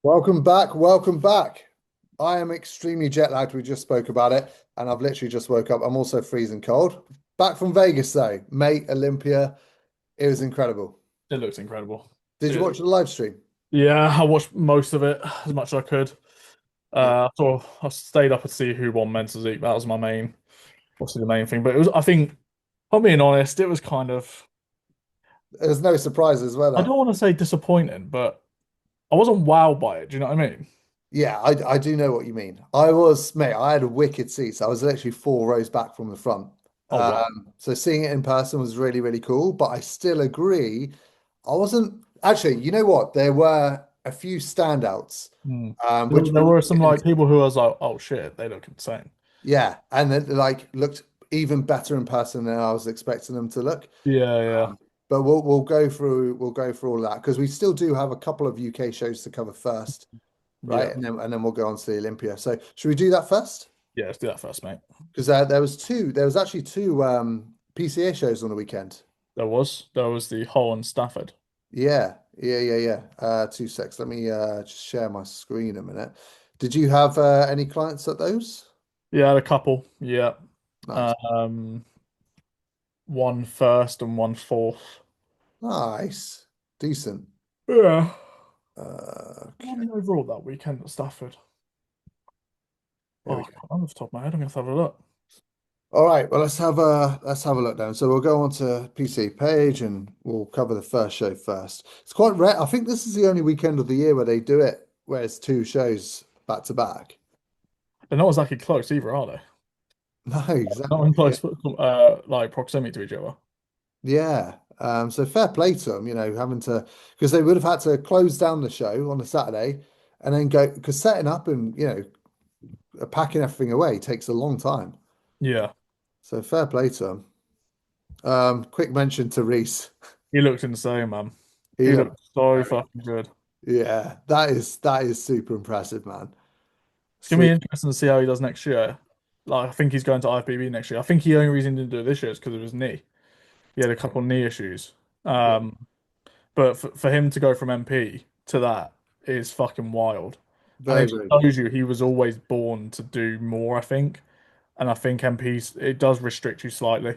Welcome back. Welcome back. I am extremely jet lagged. We just spoke about it, and I've literally just woke up. I'm also freezing cold. Back from Vegas, though, mate, Olympia. It was incredible. It looks incredible. Did you It, watch the live stream? yeah, I watched most of it as much as I could. Yeah. So I stayed up to see who won men's physique. That was my main, obviously the main thing. But it was, I think, if I'm being honest, it was kind of, There's no surprises, were I there? don't want to say disappointing, but I wasn't wowed by it. Do you know what I mean? Yeah, I do know what you mean. I was, mate, I had a wicked seats. I was literally 4 rows back from the front. Oh wow. So seeing it in person was really, really cool. But I still agree. I wasn't actually, you know what? There were a few standouts, Hmm. which There we'll were some get like into. people who I was like, oh shit, they look insane. Yeah, and then like looked even better in person than I was expecting them to look. Yeah, yeah, But we'll go through all of that because we still do have a couple of UK shows to cover first, yeah, right? And then we'll go on to the Olympia. So should we do that first? yeah. Let's do that first, mate. Because there was actually two PCA shows on the weekend. There was the Hull and Stafford. Yeah. 2 secs. Let me just share my screen a minute. Did you have any clients at those? Yeah, I had a couple. Yeah. Nice. Um, one first and one fourth. Nice. Decent. Yeah. How Okay, many overall that weekend at Stafford? there Oh, we I go. can't remember off the top of my head. I'm gonna have to have a look. All right, well let's have a look down. So we'll go on to PC page and we'll cover the first show first. It's quite rare. I think this is the only weekend of the year where they do it where it's two shows back to back. They're not exactly close either, are they? No, Not exactly. in Yeah. close, like proximity to each other. Yeah. So fair play to them, having to because they would have had to close down the show on a Saturday and then go because setting up and packing everything away takes a long time. Yeah, So fair play to them. Quick mention to Reese. he looked insane, man. He He looked looked so very fucking good. Yeah, that is super impressive, man. It's gonna See, be interesting to see how he does next year. Like, I think he's going to IFBB next year. I think the only reason he didn't do it this year is because of his knee. He had a couple of knee issues. yeah, But for him to go from MP to that is fucking wild. And very, it just very good. shows you he was always born to do more, I think. And I think MPs, it does restrict you slightly.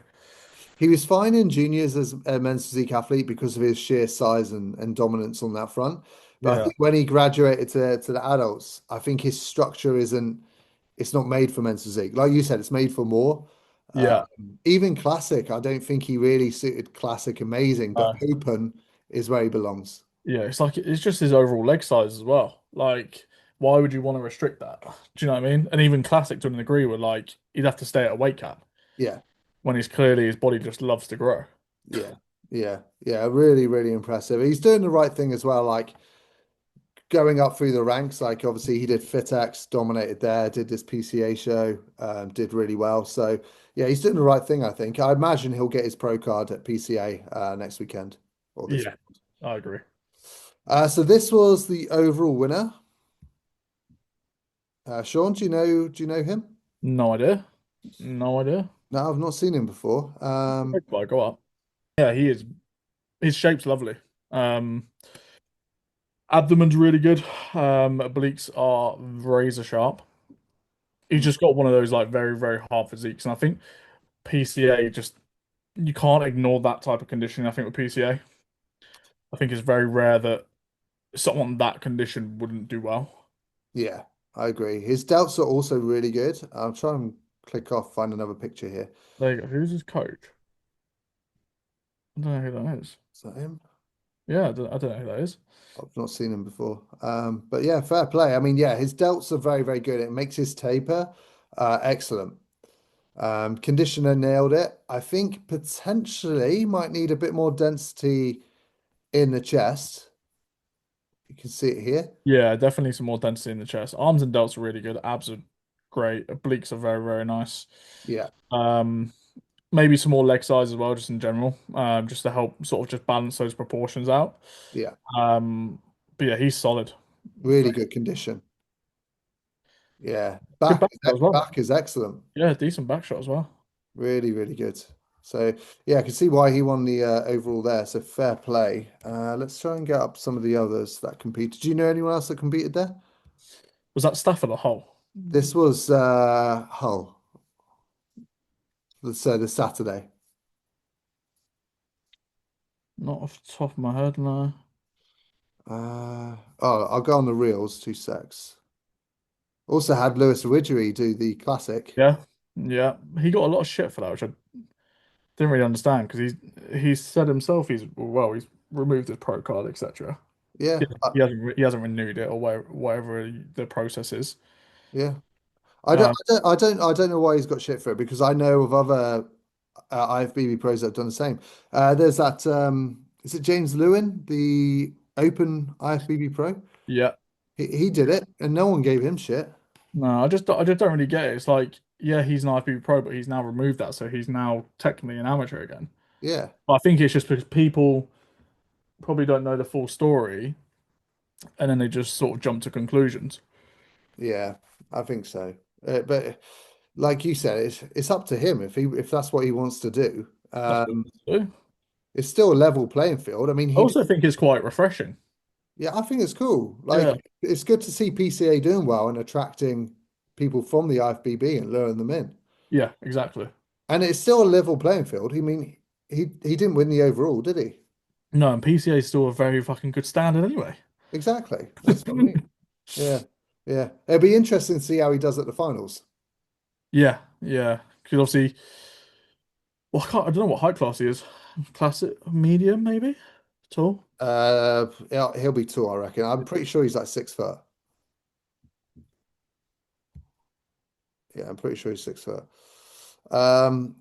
He was fine in juniors as a men's physique athlete because of his sheer size and dominance on that front. But I Yeah. think when he graduated to the adults, I think his structure it's not made for men's physique. Like you said, it's made for more. Um, Yeah. Even classic, I don't think he really suited classic amazing, but Uh, open is where he belongs. yeah. It's like, it's just his overall leg size as well. Like, why would you want to restrict that? Do you know what I mean? And even classic to an degree where, like, he'd have to stay at a weight cap Yeah, when he's clearly his body just loves to grow. yeah. Really, really impressive. He's doing the right thing as well. Like, going up through the ranks, like obviously he did FitX, dominated there, did this PCA show, did really well. So yeah, he's doing the right thing, I think. I imagine he'll get his pro card at PCA next weekend or this Yeah. weekend. I agree. So this was the overall winner. Sean, do you know him? No idea. No idea. No, I've not seen him before. Well, go up. Yeah, he is. His shape's lovely. Um, Abdomen's really good. Obliques are razor sharp. He's just got one of those like very, very hard physiques. And I think PCA just you can't ignore that type of conditioning. I think with PCA, I think it's very rare that someone that condition wouldn't do well. Yeah, I agree. His delts are also really good. I'll try and click off, find another picture here. There you go. Who's his coach? I don't know who that is. Is that him? Yeah, I don't know who that is. I've not seen him before. But yeah, fair play. I mean, yeah, his delts are very, very good. It makes his taper excellent. Conditioner nailed it. I think potentially might need a bit more density in the chest. You can see it here. Yeah, definitely some more density in the chest. Arms and delts are really good. Abs are great. Obliques are very, very nice. Yeah, Um, Maybe some more leg size as well, just in general, just to help sort of just balance those proportions out. yeah. Um, but yeah, he's solid. Really good condition. Yeah. Good Back back shot as well. back is excellent. Yeah, decent back shot as well. Really, really good. So yeah, I can see why he won the overall there. So fair play. Let's try and get up some of the others that competed. Do you know anyone else that competed there? Was that Stafford or Hull? This was Hull. Let's say the Saturday. Not off the top of my head, no. Oh, I'll go on the reels. 2 secs. Also had Lewis Ridgely do the classic. Yeah, yeah. He got a lot of shit for that, which I didn't really understand because he said himself he's removed his pro card, etc. Yeah, He hasn't renewed it or whatever the process is. yeah. I don't, Um, I don't, I don't, I don't know why he's got shit for it because I know of other IFBB pros that have done the same. There's that. Is it James Lewin, the Open IFBB pro? yeah. He did it, and no one gave him shit. No, I just don't really get it. It's like, yeah, he's an IFBB pro, but he's now removed that, so he's now technically an amateur again. Yeah, But I think it's just because people probably don't know the full story, and then they just sort of jump to conclusions. yeah, I think so. But like you said, it's up to him if that's what he wants to do. That's what they do. It's still a level playing field. I mean, I also think it's quite refreshing. yeah, I think it's cool. Yeah, Like, it's good to see PCA doing well and attracting people from the IFBB and luring them in. yeah, exactly. And it's still a level playing field. I mean, he didn't win the overall, did he? No, and PCA is still a very fucking good standard anyway. Exactly. That's what I mean. Yeah, yeah. It'll be interesting to see how he does at the finals. Yeah, yeah. Because obviously, well, I don't know what height class he is. Classic, medium, maybe? Tall? He'll be tall, I reckon. I'm pretty sure he's like 6 foot. Yeah, I'm pretty sure he's 6 foot. Um,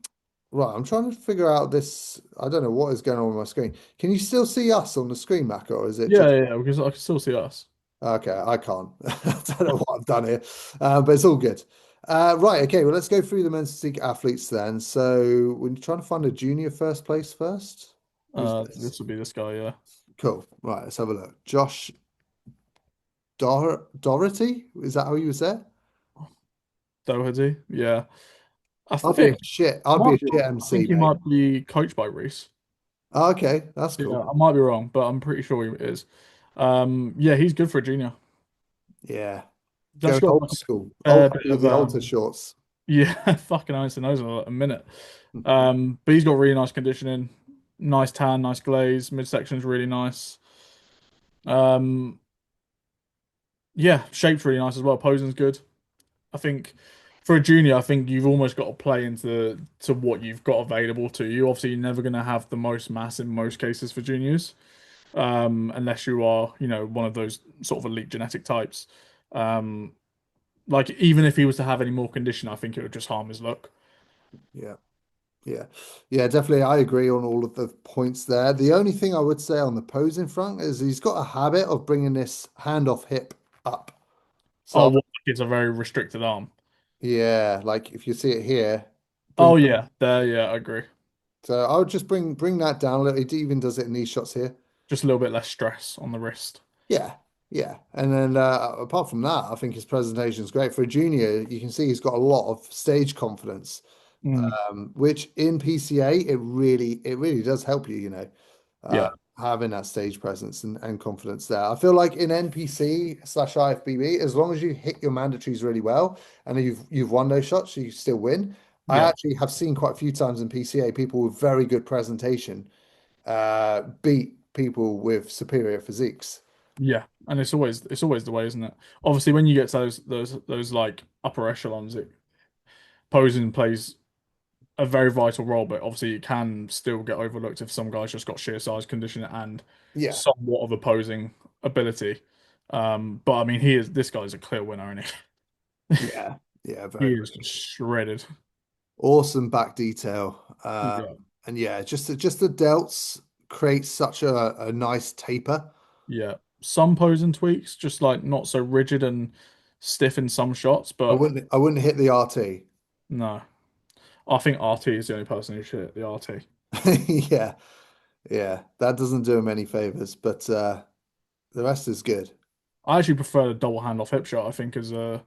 right, I'm trying to figure out this. I don't know what is going on with my screen. Can you still see us on the screen, Mac, or is it Yeah, just yeah, yeah, because I can still see us. okay? I can't. I don't know what I've done here, but it's all good. Right, okay. Well, let's go through the men's physique athletes then. So we're trying to find a junior first place first. Who's this? This would be this guy, yeah. Cool. Right, let's have a look. Josh Doherty? Is that how you say it? Doherty, yeah. I I'd be a think shit. I'd be a might be shit wrong. I MC, think he mate. might be coached by Reese. Oh, okay, that's Yeah, cool. I might be wrong, but I'm pretty sure he is. Yeah, he's good for a junior. Yeah. He's Going actually got old like school. a Old fair bit with of the alter shorts. yeah, fucking ice and nose in a minute. But he's got really nice conditioning, nice tan, nice glaze, midsection's really nice. Um, yeah, shape's really nice as well. Posing's good. I think for a junior, I think you've almost got to play to what you've got available to you. Obviously, you're never going to have the most mass in most cases for juniors, unless you are, one of those sort of elite genetic types. Um, like even if he was to have any more condition, I think it would just harm his look. Yeah. Yeah. Yeah, definitely. I agree on all of the points there. The only thing I would say on the posing front is he's got a habit of bringing this hand off hip up. Oh, So well, it's a very restricted arm. yeah, like if you see it here, bring Oh yeah, there, yeah, I agree. so I would just bring that down a little. He even does it in these shots here. Just a little bit less stress on the wrist. Yeah, yeah. And then apart from that, I think his presentation is great. For a junior, you can see he's got a lot of stage confidence, Mm, which in PCA it really does help you, uh, yeah, having that stage presence and confidence there. I feel like in NPC/IFBB, as long as you hit your mandatories really well and you've won those shots, you still win. I yeah, actually have seen quite a few times in PCA people with very good presentation beat people with superior physiques. yeah. And it's always the way, isn't it? Obviously, when you get to those like upper echelons, posing plays a very vital role, but obviously it can still get overlooked if some guys just got sheer size, condition, and Yeah, somewhat of opposing ability. But I mean, this guy's a clear winner, isn't yeah, yeah, he? very He much. is just shredded. Awesome back detail. Yeah, And yeah, just the delts create such a nice taper. yeah. Some posing tweaks, just like not so rigid and stiff in some shots, I but wouldn't I wouldn't hit the RT. no. I think RT is the only person who should hit the RT. Yeah, yeah, that doesn't do him any favors, but the rest is good. I actually prefer the double hand off hip shot, I think, as an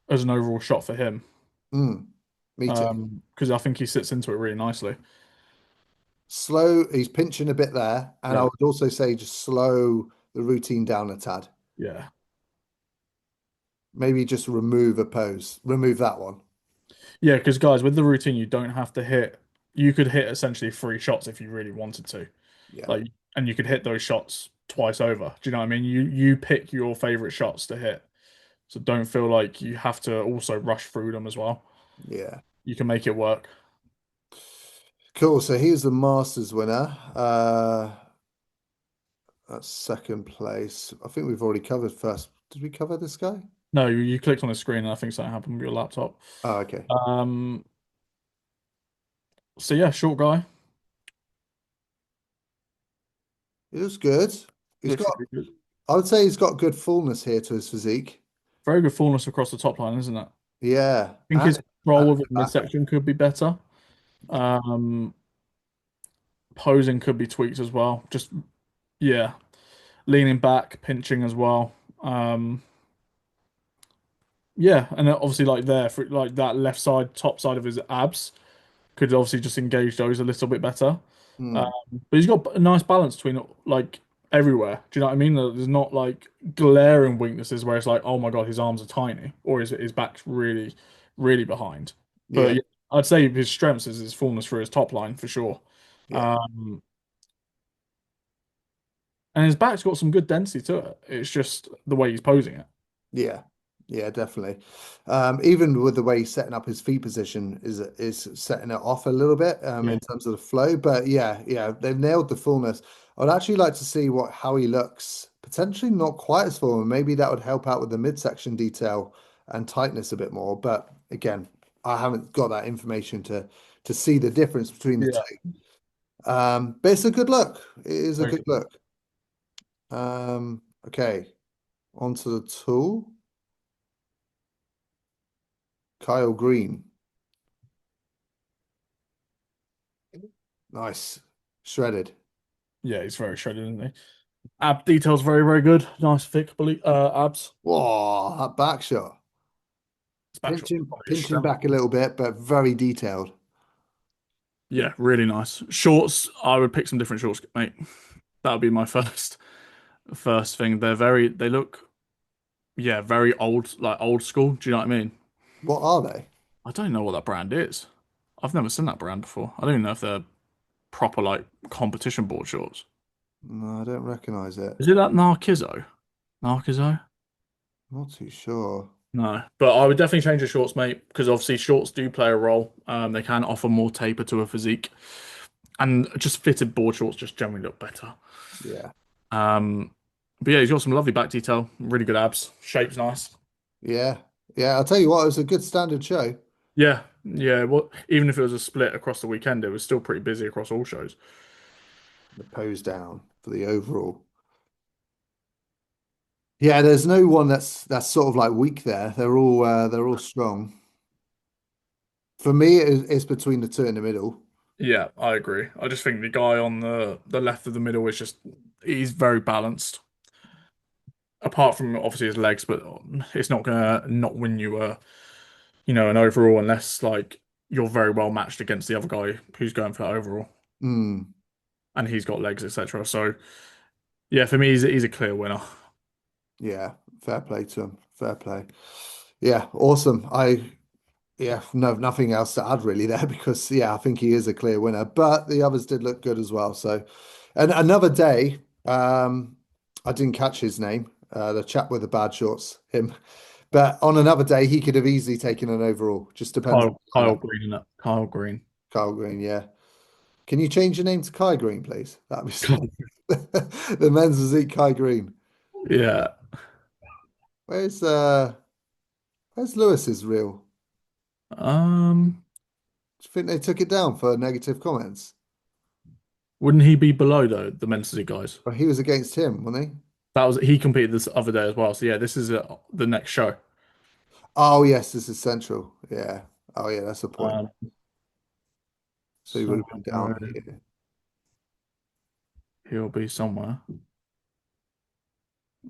overall shot for him. Mm, me too. Because I think he sits into it really nicely. slow. He's pinching a bit there, and I Yeah, would also say just slow the routine down a tad. yeah, Maybe just remove a pose, remove that one. yeah. Because guys, with the routine, you don't have to hit. You could hit essentially 3 shots if you really wanted to, Yeah, like, and you could hit those shots twice over. Do you know what I mean? You pick your favorite shots to hit, so don't feel like you have to also rush through them as well. yeah. You can make it work. Cool. So he's the Masters winner. That's second place. I think we've already covered first. Did we cover this guy? No, you clicked on the screen, and I think something happened with your laptop. Oh, okay. Um, so yeah, short guy. He looks good. He's Looks got, really good. I would say he's got good fullness here to his physique. Very good fullness across the top line, isn't it? I Yeah. think his And control at of the his back. midsection could be better. Um, Posing could be tweaked as well. Just yeah, leaning back, pinching as well. Yeah, and then obviously like there for like that left side, top side of his abs could obviously just engage those a little bit better. Um, Hmm. but he's got a nice balance between like everywhere. Do you know what I mean? There's not like glaring weaknesses where it's like, oh my God, his arms are tiny or his back's really, really behind. But Yeah. yeah, I'd say his strengths is his fullness for his top line for sure. Yeah. Um, and his back's got some good density to it. It's just the way he's posing it. Yeah, yeah, definitely. Even with the way he's setting up his feet position is setting it off a little bit Yeah. in terms of the flow. But yeah, yeah, they've nailed the fullness. I'd actually like to see what how he looks. Potentially not quite as full, and maybe that would help out with the midsection detail and tightness a bit more. But again, I haven't got that information to see the difference between the Yeah. two. But it's a good look. It is a Very good good. look. Okay, onto the tool. Kyle Green. Nice. Shredded. Yeah, he's very shredded, isn't he? Ab details very, very good. Nice thick abs. Whoa, that back shot. His back shot's probably his Pinching strength. back a little bit, but very detailed. Yeah, really nice. Shorts, I would pick some different shorts, mate. That would be my first thing. They look, yeah, very old, like old school. Do you know what I mean? What are they? I don't know what that brand is. I've never seen that brand before. I don't even know if they're proper like competition board shorts. No, I don't recognize it. Is it that Narciso? Narciso? Not too sure. No, but I would definitely change the shorts, mate, because obviously shorts do play a role. They can offer more taper to a physique, and just fitted board shorts just generally look better. Yeah. Um, but yeah, he's got some lovely back detail, really good abs, shape's nice. Yeah. Yeah. I'll tell you what, it was a good standard show. Yeah, yeah. Well, even if it was a split across the weekend, it was still pretty busy across all shows. The pose down for the overall. Yeah, there's no one that's sort of like weak there. They're all strong. For me, it's between the two in the middle. Yeah, I agree. I just think the guy on the left of the middle is just he's very balanced. Apart from obviously his legs, but it's not gonna not win you an overall unless like you're very well matched against the other guy who's going for that overall Mm, and he's got legs, etc. So yeah, for me he's a clear winner. yeah, fair play to him. Fair play. Yeah, awesome. Yeah, no, nothing else to add really there because yeah, I think he is a clear winner. But the others did look good as well. So, and another day, I didn't catch his name, the chap with the bad shorts, him. But on another day, he could have easily taken an overall. Just depends on Kyle the lineup. Green in it. Kyle Green. Kyle Green, yeah. Can you change your name to Kai Green, please? That'd be the men's physique Kai Green. Yeah. Where's where's Lewis's reel? Um, Do you think they took it down for negative comments? wouldn't he be below though the men's physique guys? Or he was against him, wasn't he? That was he competed this other day as well. So yeah, this is the next show. Oh yes, this is central. Yeah. Oh yeah, that's the point. Um, So he would so have been down here. he'll be somewhere.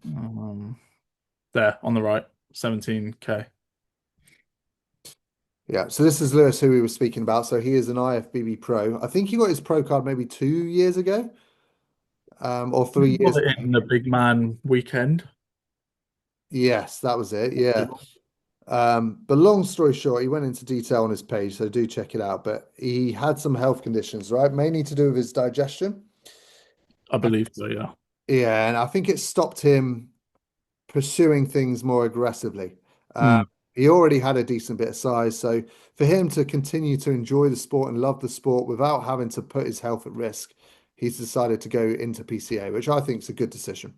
Um, there on the right, 17K. Yeah. So this is Lewis, who we were speaking about. So he is an IFBB pro. I think he got his pro card maybe 2 years ago, or He 3 years got it ago. in the big man weekend. Yes, that was it. Yeah. But long story short, he went into detail on his page, so do check it out. But he had some health conditions, right? Mainly to do with his digestion. I believe so, yeah. Yeah, and I think it stopped him pursuing things more aggressively. Uh, Mm, he already had a decent bit of size, so for him to continue to enjoy the sport and love the sport without having to put his health at risk, he's decided to go into PCA, which I think is a good decision.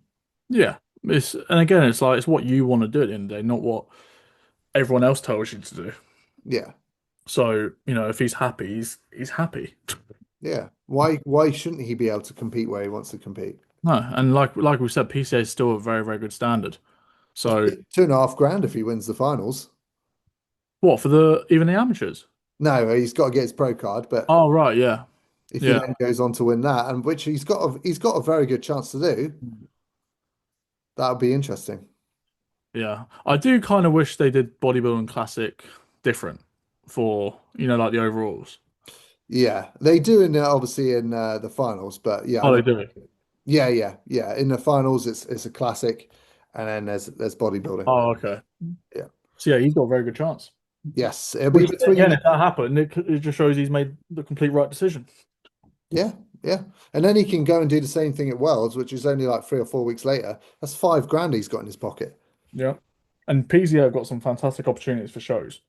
yeah. And again, it's like it's what you want to do at the end of the day, not what everyone else tells you to do. Yeah, So, if he's happy, he's happy. yeah. Why shouldn't he be able to compete where he wants to compete? No, and like we said, PCA is still a very, very good standard. Well, So 2.5 grand if he wins the finals. what for the even the amateurs? No, he's got to get his pro card, but Oh right, yeah. if he Yeah. then goes on to win that, and which he's got a very good chance to do, that would be interesting. Yeah. I do kind of wish they did bodybuilding classic different for, like the overalls. Yeah, they do in obviously in the finals, but yeah, I Oh, know. they do. Yeah, yeah, yeah. In the finals, it's a classic, and then there's bodybuilding. Oh, okay. Yeah. So yeah, he's got a very good chance. Yes, it'll be Which again, between. if that happened, it just shows he's made the complete right decision. Yeah, yeah, and then he can go and do the same thing at Worlds, which is only like 3 or 4 weeks later. That's 5 grand he's got in his pocket. Yeah. And PZO got some fantastic opportunities for shows.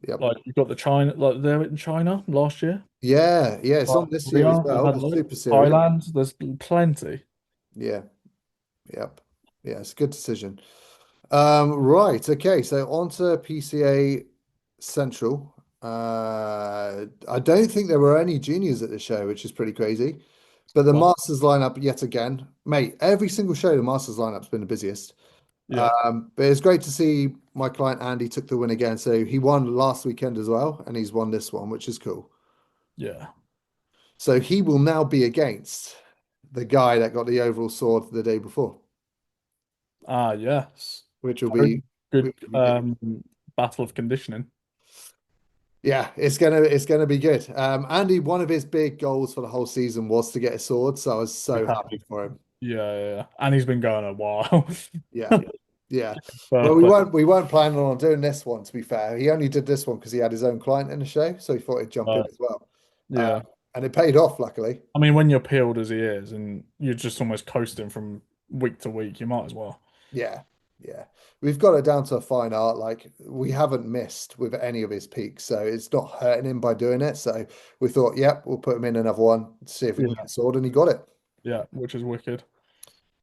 Yep. Like you've got the China, like they were in China last year. Yeah, yeah. It's Right. on this year as Korea, they've well. had The loads. Super Series. Thailand, there's plenty. Yeah. Yep. Yeah, it's a good decision. Right. Okay. So on to PCA Central. I don't think there were any juniors at the show, which is pretty crazy. But the Well, Masters lineup yet again, mate. Every single show, the Masters lineup's been the busiest. yeah, But it's great to see my client Andy took the win again. So he won last weekend as well, and he's won this one, which is cool. yeah. So he will now be against the guy that got the overall sword the day before, Ah, yes. which will Very be good which will be good. battle of conditioning. Yeah, it's gonna be good. Andy, one of his big goals for the whole season was to get a sword, so I was Good so happy. happy for him. Yeah, yeah, yeah. And he's been going a while. Yeah, yeah. Fair Well, we play. weren't we weren't planning on doing this one, to be fair. He only did this one because he had his own client in the show, so he thought he'd jump in Uh, as well. Uh, yeah. and it paid off, luckily. I mean, when you're peeled as he is and you're just almost coasting from week to week, you might as well. Yeah, yeah. We've got it down to a fine art. Like we haven't missed with any of his peaks, so it's not hurting him by doing it. So we thought, yep, we'll put him in another one, see if we can Yeah. get a sword, and he got it. Yeah, which is wicked.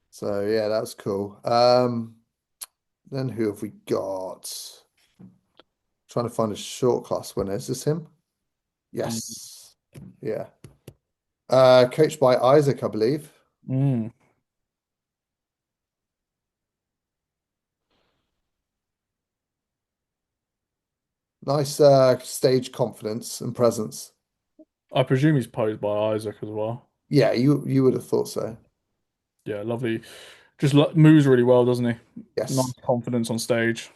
So yeah, that was cool. Then who have we got? Trying to find a short class winner. Is this him? Yes. Yeah. Coached by Isaac, I believe. Mm. Nice stage confidence and presence. I presume he's posed by Isaac as well. Yeah, you would have thought so. Yeah, lovely. Just moves really well, doesn't he? Nice Yes. confidence on stage.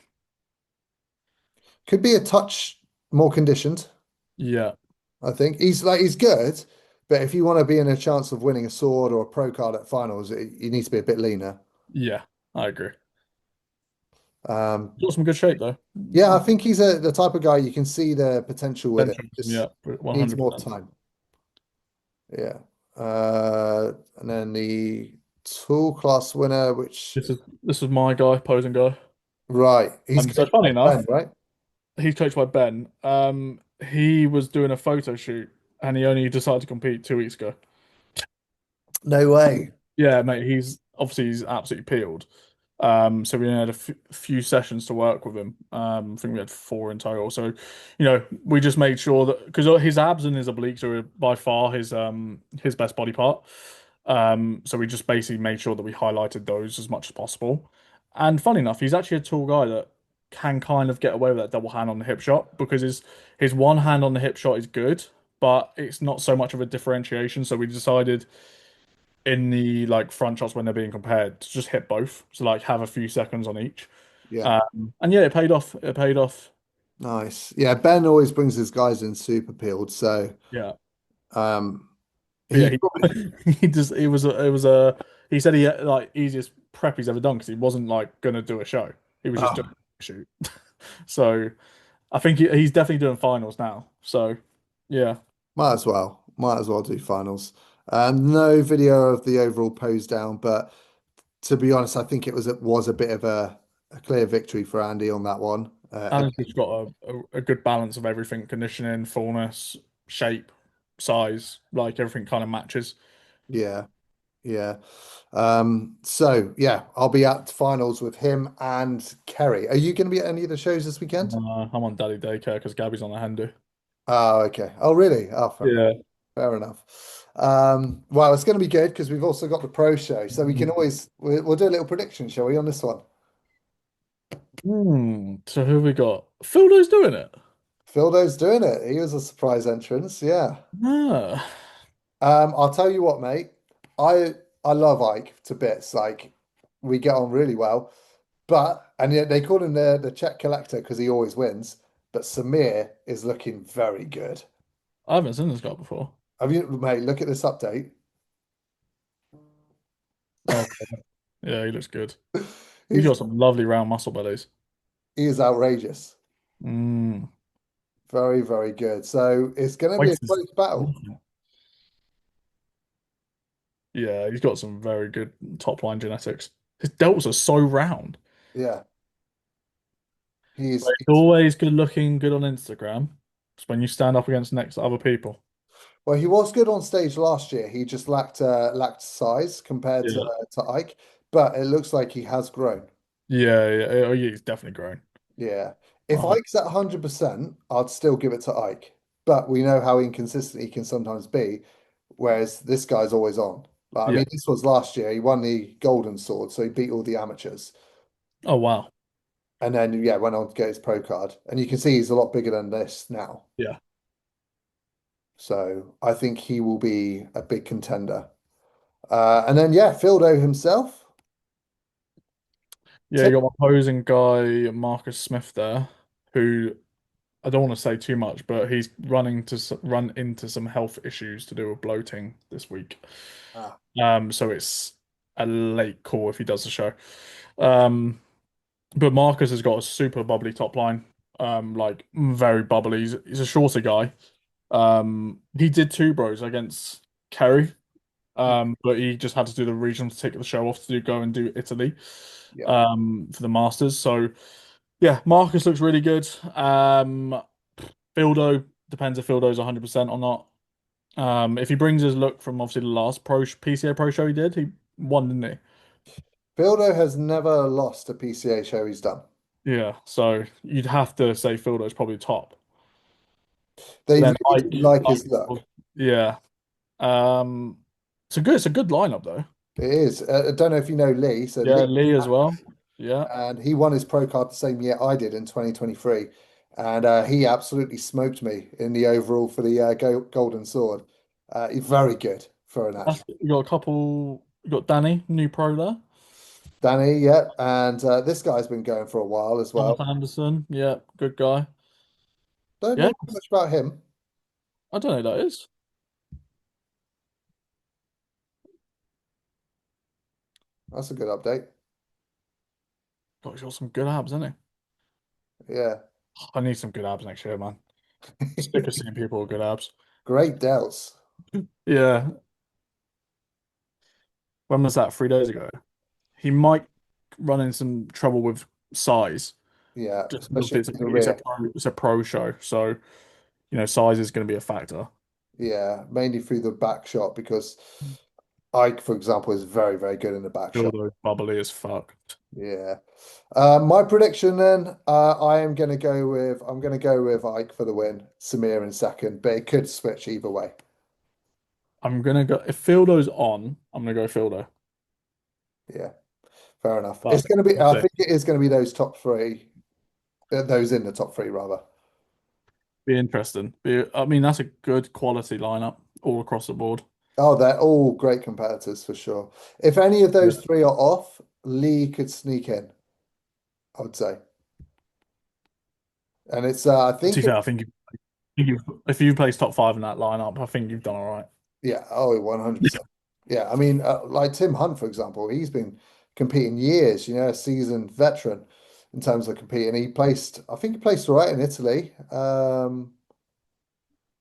Could be a touch more conditioned. Yeah, I think he's good, but if you want to be in a chance of winning a sword or a pro card at finals, you need to be a bit leaner. yeah, I agree. Um, He's got some good shape though. yeah, I think he's the type of guy you can see the potential with it. Potential, Just yeah, needs more 100%. time. Yeah. And then the tool class winner, which This is my guy, posing guy. right, he's So coached by funny Ben, enough, right? he's coached by Ben. He was doing a photo shoot and he only decided to compete 2 weeks ago. No way. Yeah, mate, he's absolutely peeled. So we only had a few sessions to work with him. I think we had four in total. So, we just made sure that because his abs and his obliques are by far his best body part. So we just basically made sure that we highlighted those as much as possible. And funny enough, he's actually a tall guy that can kind of get away with that double hand on the hip shot because his one hand on the hip shot is good, but it's not so much of a differentiation. So we decided in the like front shots when they're being compared to just hit both. So like have a few seconds on each. Yeah. And yeah, it paid off. It paid off. Nice. Yeah, Ben always brings his guys in super peeled, so Yeah. um But yeah, he probably he just it was a he said he had, like easiest prep he's ever done because he wasn't like gonna do a show. He was just doing oh, a shoot. So I think he's definitely doing finals now. So yeah. might as well do finals. No video of the overall pose down, but to be honest, I think it was a bit of a clear victory for Andy on that one. And he's got a good balance of everything, conditioning, fullness, shape, size, like everything kind of matches. Yeah, yeah. So yeah, I'll be at finals with him and Kerry. Are you going to be at any of the shows this weekend? I'm on daddy daycare because Gabby's on the handy. Oh, okay. Oh, really? Oh, Yeah. fair enough. Well, it's going to be good because we've also got the pro show, so we can always we'll do a little prediction, shall we, on this one? So who have we got? Fildo's doing it. Fildo's doing it. He was a surprise entrance. Yeah. Ah, I'll tell you what, mate. I love Ike to bits. Like we get on really well. But and yet they call him the check collector because he always wins. But Samir is looking very good. I haven't seen this guy before. Have you, mate? Look at this update. Okay. Yeah, he looks good. He's He's got some lovely round muscle bellies. he is outrageous. Mm. Very, very good. So it's going to be a Waist is close battle. yeah, he's got some very good top line genetics. His delts are so round. Yeah, But it's he's always good looking, good on Instagram. It's when you stand up against next to other people. well, he was good on stage last year. He just lacked size compared Yeah. to Ike, but it looks like he has grown. Yeah, yeah. Oh, yeah, he's definitely grown. Yeah. If Oh, Ike's at 100%, I'd still give it to Ike. But we know how inconsistent he can sometimes be, whereas this guy's always on. Like, I yeah. mean, this was last year. He won the Golden Sword, so he beat all the amateurs. Oh, wow. And then, yeah, went on to get his pro card. And you can see he's a lot bigger than this now. Yeah. So I think he will be a big contender. And then, yeah, Fildo himself. Yeah, you Tip, got my opposing guy, Marcus Smith there, who I don't want to say too much, but he's run into some health issues to do with bloating this week. ah, So it's a late call if he does the show. Um, but Marcus has got a super bubbly top line. Like very bubbly. He's a shorter guy. He did two bros against Kerry. But he just had to do the regional to take the show off to go and do Italy, yeah. for the Masters. So yeah, Marcus looks really good. Fildo depends if Fildo's 100% or not. If he brings his look from obviously the last pro PCA Pro show he won, didn't Fildo has never lost a PCA show he's done. he? Yeah, so you'd have to say Fildo's probably top. They But then really do like his look. Yeah. Um, it's a good lineup though. It is. I don't know if you know Lee. So Yeah, Lee, Lee as well. Yeah. and he won his pro card the same year I did in 2023, and he absolutely smoked me in the overall for the Golden Sword. He's very good for an That's, actual you got a couple. You got Danny, new pro there. Danny. Yeah, and this guy's been going for a while as Thomas well. Anderson. Yeah, good guy. Don't know Yeah, too much about him. I don't know who that is. That's a good update. God, he's got some good abs, isn't he? Yeah, I need some good abs next year, man. Sick of seeing people with good abs. great delts. Yeah. When was that? 3 days ago. He might run in some trouble with size. Yeah, Just because especially in the it's a rear. pro show, so size is going to be a factor. Yeah, mainly through the back shot because Ike, for example, is very, very good in the back shot. Builder bubbly as fuck. Yeah. My prediction then, I'm gonna go with Ike for the win, Samir in second, but it could switch either way. I'm gonna go if Fildo's on. I'm gonna go Fildo, Yeah, fair enough. but we'll I see. think it is gonna be those top three, those in the top three rather. Be interesting. I mean, that's a good quality lineup all across the board. Oh, they're all great competitors for sure. If any of Yeah. those three are off, Lee could sneak in, I would say. And it's I To be think fair, it's if you place top five in that lineup, I think you've done all right. yeah, oh 100%. Yeah, I mean like Tim Hunt for example, he's been competing years, a seasoned veteran in terms of competing. I think he placed all right in Italy.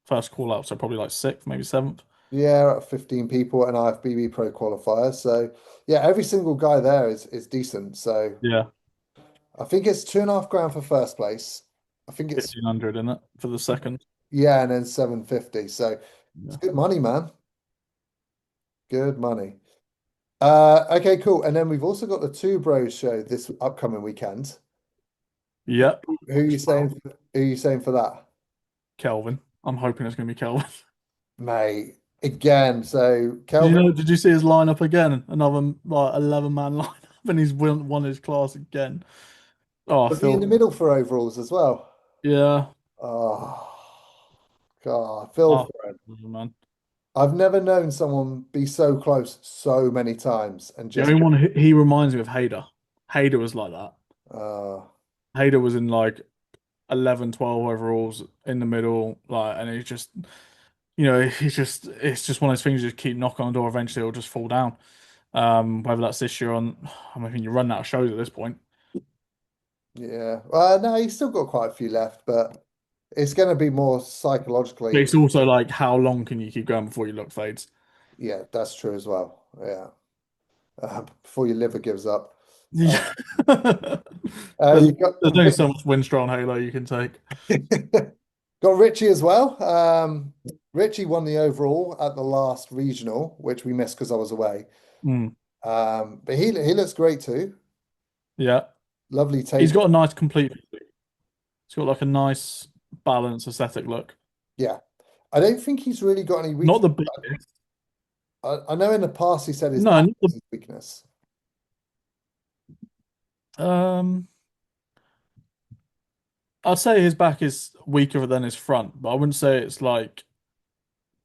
First call out, so probably like sixth, maybe seventh. Yeah, 15 people and IFBB Pro qualifiers. So yeah, every single guy there is decent. So Yeah, I think it's 2.5 grand for first place. I think it's 1,500 in it for the second. yeah, and then 750. So it's Yeah. good money, man. Good money. Okay, cool. And then we've also got the Two Bros show this upcoming weekend. Yep. Who are you saying? Who are you saying for that, Kelvin. I'm hoping it's going to be Kelvin. mate? Again, so Did you Kelvin. know? Did you see his lineup again? Another like 11-man lineup, and he's won his class again. Oh, Was he in the Phil. middle for overalls as well? Yeah. Oh, God, Phil Oh, for him. man. I've never known someone be so close so many times and The just only one he reminds me of Hader. Hader was like that. uh Hader was in like 11, 12 overalls in the middle, like, and he just, it's just one of those things you just keep knocking on the door. Eventually, it'll just fall down. Whether that's this year on, I mean, you're running out of shows at this point. yeah. No, he's still got quite a few left, but it's going to be more But psychologically. it's also like, how long can you keep going before your look fades? Yeah, that's true as well. Yeah. Before your liver gives up. Uh, Yeah. There's, you got there's only so much Winstrol and Halo you can take. got Richie as well. Richie won the overall at the last regional, which we missed because I was away. Mm, But he looks great too. yeah. Lovely He's tape. got a nice complete. He's got like a nice balanced aesthetic look. Yeah. I don't think he's really got any Not weakness. the biggest. I know in the past he said his No, back not was his weakness. I'd say his back is weaker than his front, but I wouldn't say it's like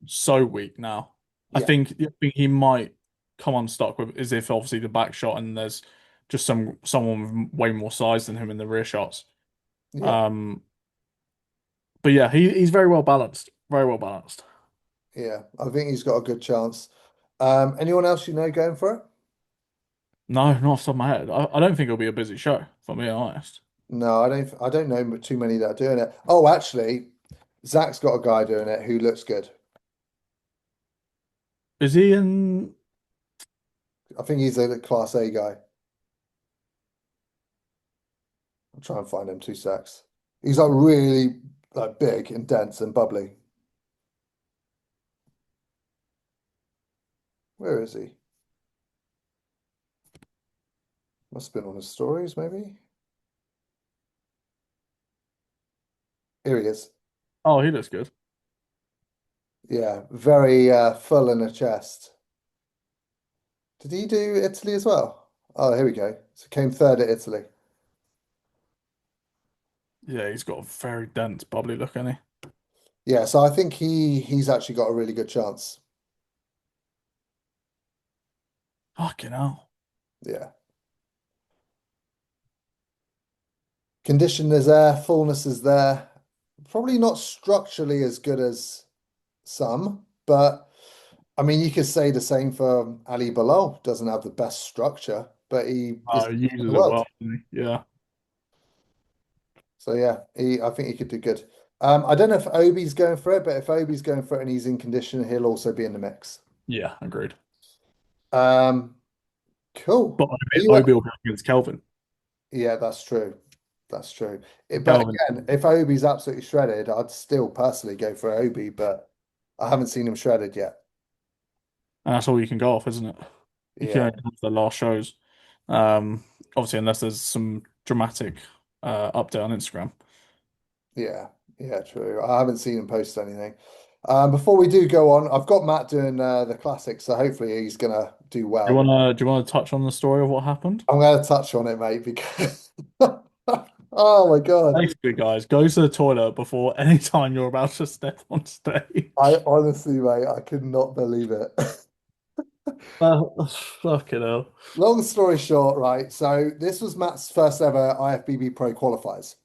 so weak now. Yeah, I think he might come unstuck with is if obviously the back shot and there's just someone with way more size than him in the rear shots. yeah, Um, but yeah, he's very well balanced, very well balanced. yeah. I think he's got a good chance. Anyone else you know going for it? No, not off the top of my head. I don't think it'll be a busy show, if I'm being honest. No, I don't. I don't know too many that are doing it. Oh, actually, Zach's got a guy doing it who looks good. Is he in? I think he's a Class A guy. I'll try and find him 2 secs. He's like really like big and dense and bubbly. Where is he? Must have been on his stories, maybe. Here he is. Oh, he looks good. Yeah, very full in the chest. Did he do Italy as well? Oh, here we go. So came third at Italy. Yeah, he's got a very dense, bubbly look, hasn't Yeah, so I think he's actually got a really good chance. he? Fucking hell. Yeah. Condition is there, fullness is there. Probably not structurally as good as some, but I mean you could say the same for Ali Bilal. Doesn't have the best structure, but he is He in the uses it world. well, doesn't he? Yeah. So yeah, I think he could do good. I don't know if Obi's going for it, but if Obi's going for it and he's in condition, he'll also be in the mix. Yeah, agreed. Um, cool. But Are you? Obi will go against Kelvin. Yeah, that's true. That's true. But Kelvin, again, if Obi's absolutely shredded, I'd still personally go for Obi, but I haven't seen him shredded yet. and that's all you can go off, isn't it? You can Yeah, only go off the last shows. Um, Obviously, unless there's some dramatic update on Instagram. yeah, yeah, true. I haven't seen him post anything. Before we do go on, I've got Matt doing the classics, so hopefully he's gonna do well. Do you wanna touch on the story of what happened? I'm gonna touch on it, mate, because oh my God. Basically, guys, go to the toilet before any time you're about to step on stage. I honestly, mate, I could not believe it. Fucking hell. Long story short, right? So this was Matt's first ever IFBB Pro qualifiers.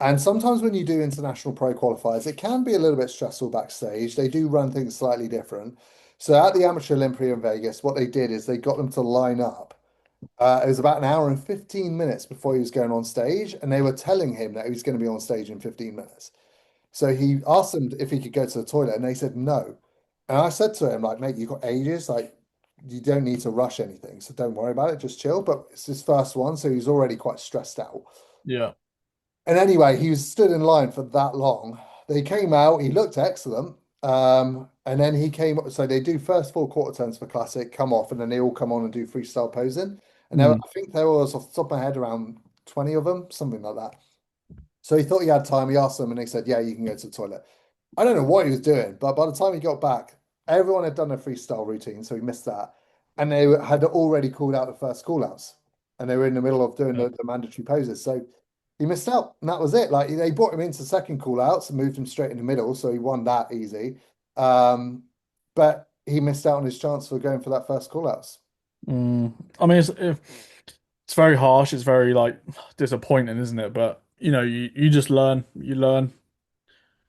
And sometimes when you do international pro qualifiers, it can be a little bit stressful backstage. They do run things slightly different. So at the Amateur Olympia in Vegas, what they did is they got them to line up. It was about an hour and 15 minutes before he was going on stage, and they were telling him that he was going to be on stage in 15 minutes. So he asked them if he could go to the toilet, and they said no. And I said to him, like, mate, you've got ages, like, you don't need to rush anything, so don't worry about it, just chill. But it's his first one, so he's already quite stressed out. Yeah. And anyway, he was stood in line for that long. They came out, he looked excellent. And then he came up, so they do first four quarter turns for classic, come off, and then they all come on and do freestyle posing. And Mm. I think there was off the top of my head around 20 of them, something like that. So he thought he had time. He asked them, and they said, "Yeah, you can go to the toilet." I don't know what he was doing, but by the time he got back, everyone had done a freestyle routine, so he missed that. And they had already called out the first call outs, and they were in the middle of doing Yeah. the mandatory poses. So he missed out, and that was it. Like they brought him into second call outs and moved him straight in the middle, so he won that easy. But he missed out on his chance for going for that first call outs. Mm. I mean, it's very harsh. It's very like disappointing, isn't it? But you just learn. You learn.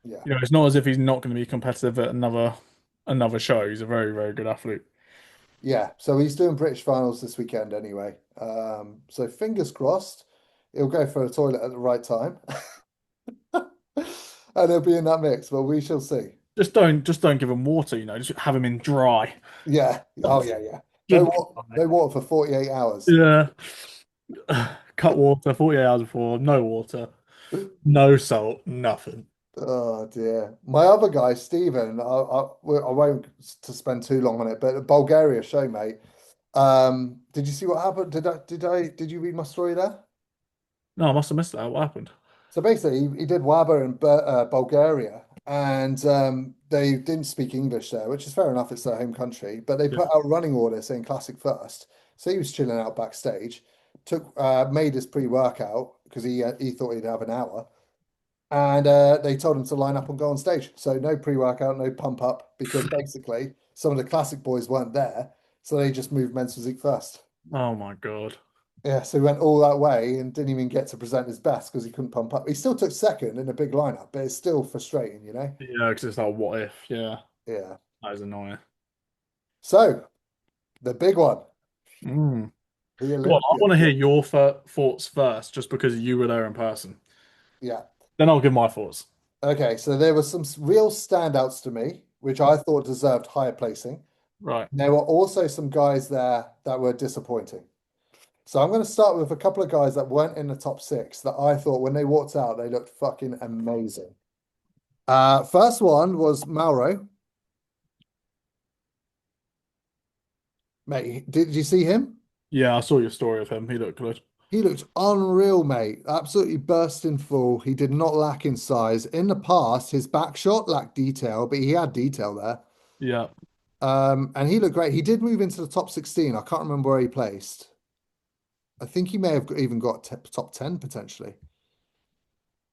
Yeah. It's not as if he's not going to be competitive at another show. He's a very, very good athlete. Yeah, so he's doing British finals this weekend anyway. So fingers crossed, he'll go for a toilet at the right time, and he'll be in that mix. But we shall see. Just don't give him water. Just have him in dry. Yeah. Oh yeah, yeah. Good guy. No water for 48 hours. Yeah. Cut water 48 hours before. No water. No salt. Nothing. Oh dear. My other guy, Stephen, I won't to spend too long on it, but the Bulgaria show, mate. Did you see what happened? Did you read my story there? No, I must have missed that. What happened? So basically, he did WABA in Bulgaria, and they didn't speak English there, which is fair enough. It's their home country, but they Yeah. put out a running order saying classic first. So he was chilling out backstage, took made his pre-workout because he thought he'd have an hour, and they told him to line up and go on stage. So no pre-workout, no pump up, because basically some of the classic boys weren't there, so they just moved men's physique first. Oh my God. Yeah, so he went all that way and didn't even get to present his best because he couldn't pump up. He still took second in a big lineup, but it's still frustrating, you know? Yeah, because it's like, what if? Yeah, Yeah. that is annoying. So the big one, Mm. the Go on, I Olympia. want to hear your thoughts first, just because you were there in person. Yeah. Then I'll give my thoughts. Okay, so there were some real standouts to me, which I thought deserved higher placing. Right. There were also some guys there that were disappointing. So I'm going to start with a couple of guys that weren't in the top six that I thought when they walked out, they looked fucking amazing. First one was Mauro. Mate, did you see him? Yeah, I saw your story of him. He looked good. He looked unreal, mate. Absolutely burst in full. He did not lack in size. In the past, his back shot lacked detail, but he had detail there. Yeah. And he looked great. He did move into the top 16. I can't remember where he placed. I think he may have even got top 10 potentially.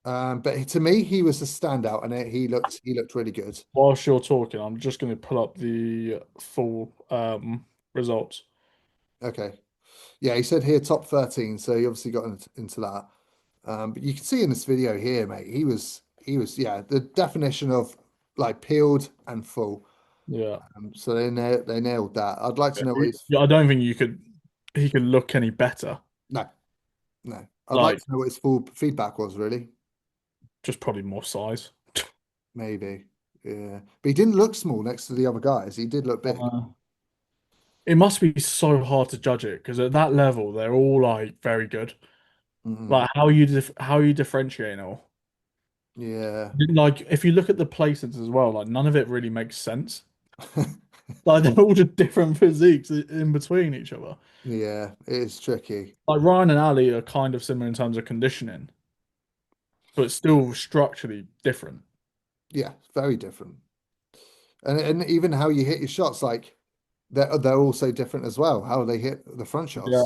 But to me, he was a standout, and he looked really good. Whilst you're talking, I'm just going to pull up the full results. Okay, yeah, he said here top 13, so he obviously got into that. But you can see in this video here, mate, he was yeah the definition of like peeled and full. Yeah. So they nailed that. I'd like to know what his Yeah, I don't think he could look any better. no no. I'd like Like, to know what his full feedback was really. just probably more size. Maybe yeah, but he didn't look small next to the other guys. He did look big. Uh, it must be so hard to judge it because at that level, they're all like very good. Mm, Like, how you differentiate all? yeah. Like, if you look at the placements as well, like none of it really makes sense. Like, they're all just different physiques in between each other. Yeah, it is tricky. Like Ryan and Ali are kind of similar in terms of conditioning, but still structurally different. Yeah, very different. And even how you hit your shots, like they're also different as well, how they hit the front Yeah.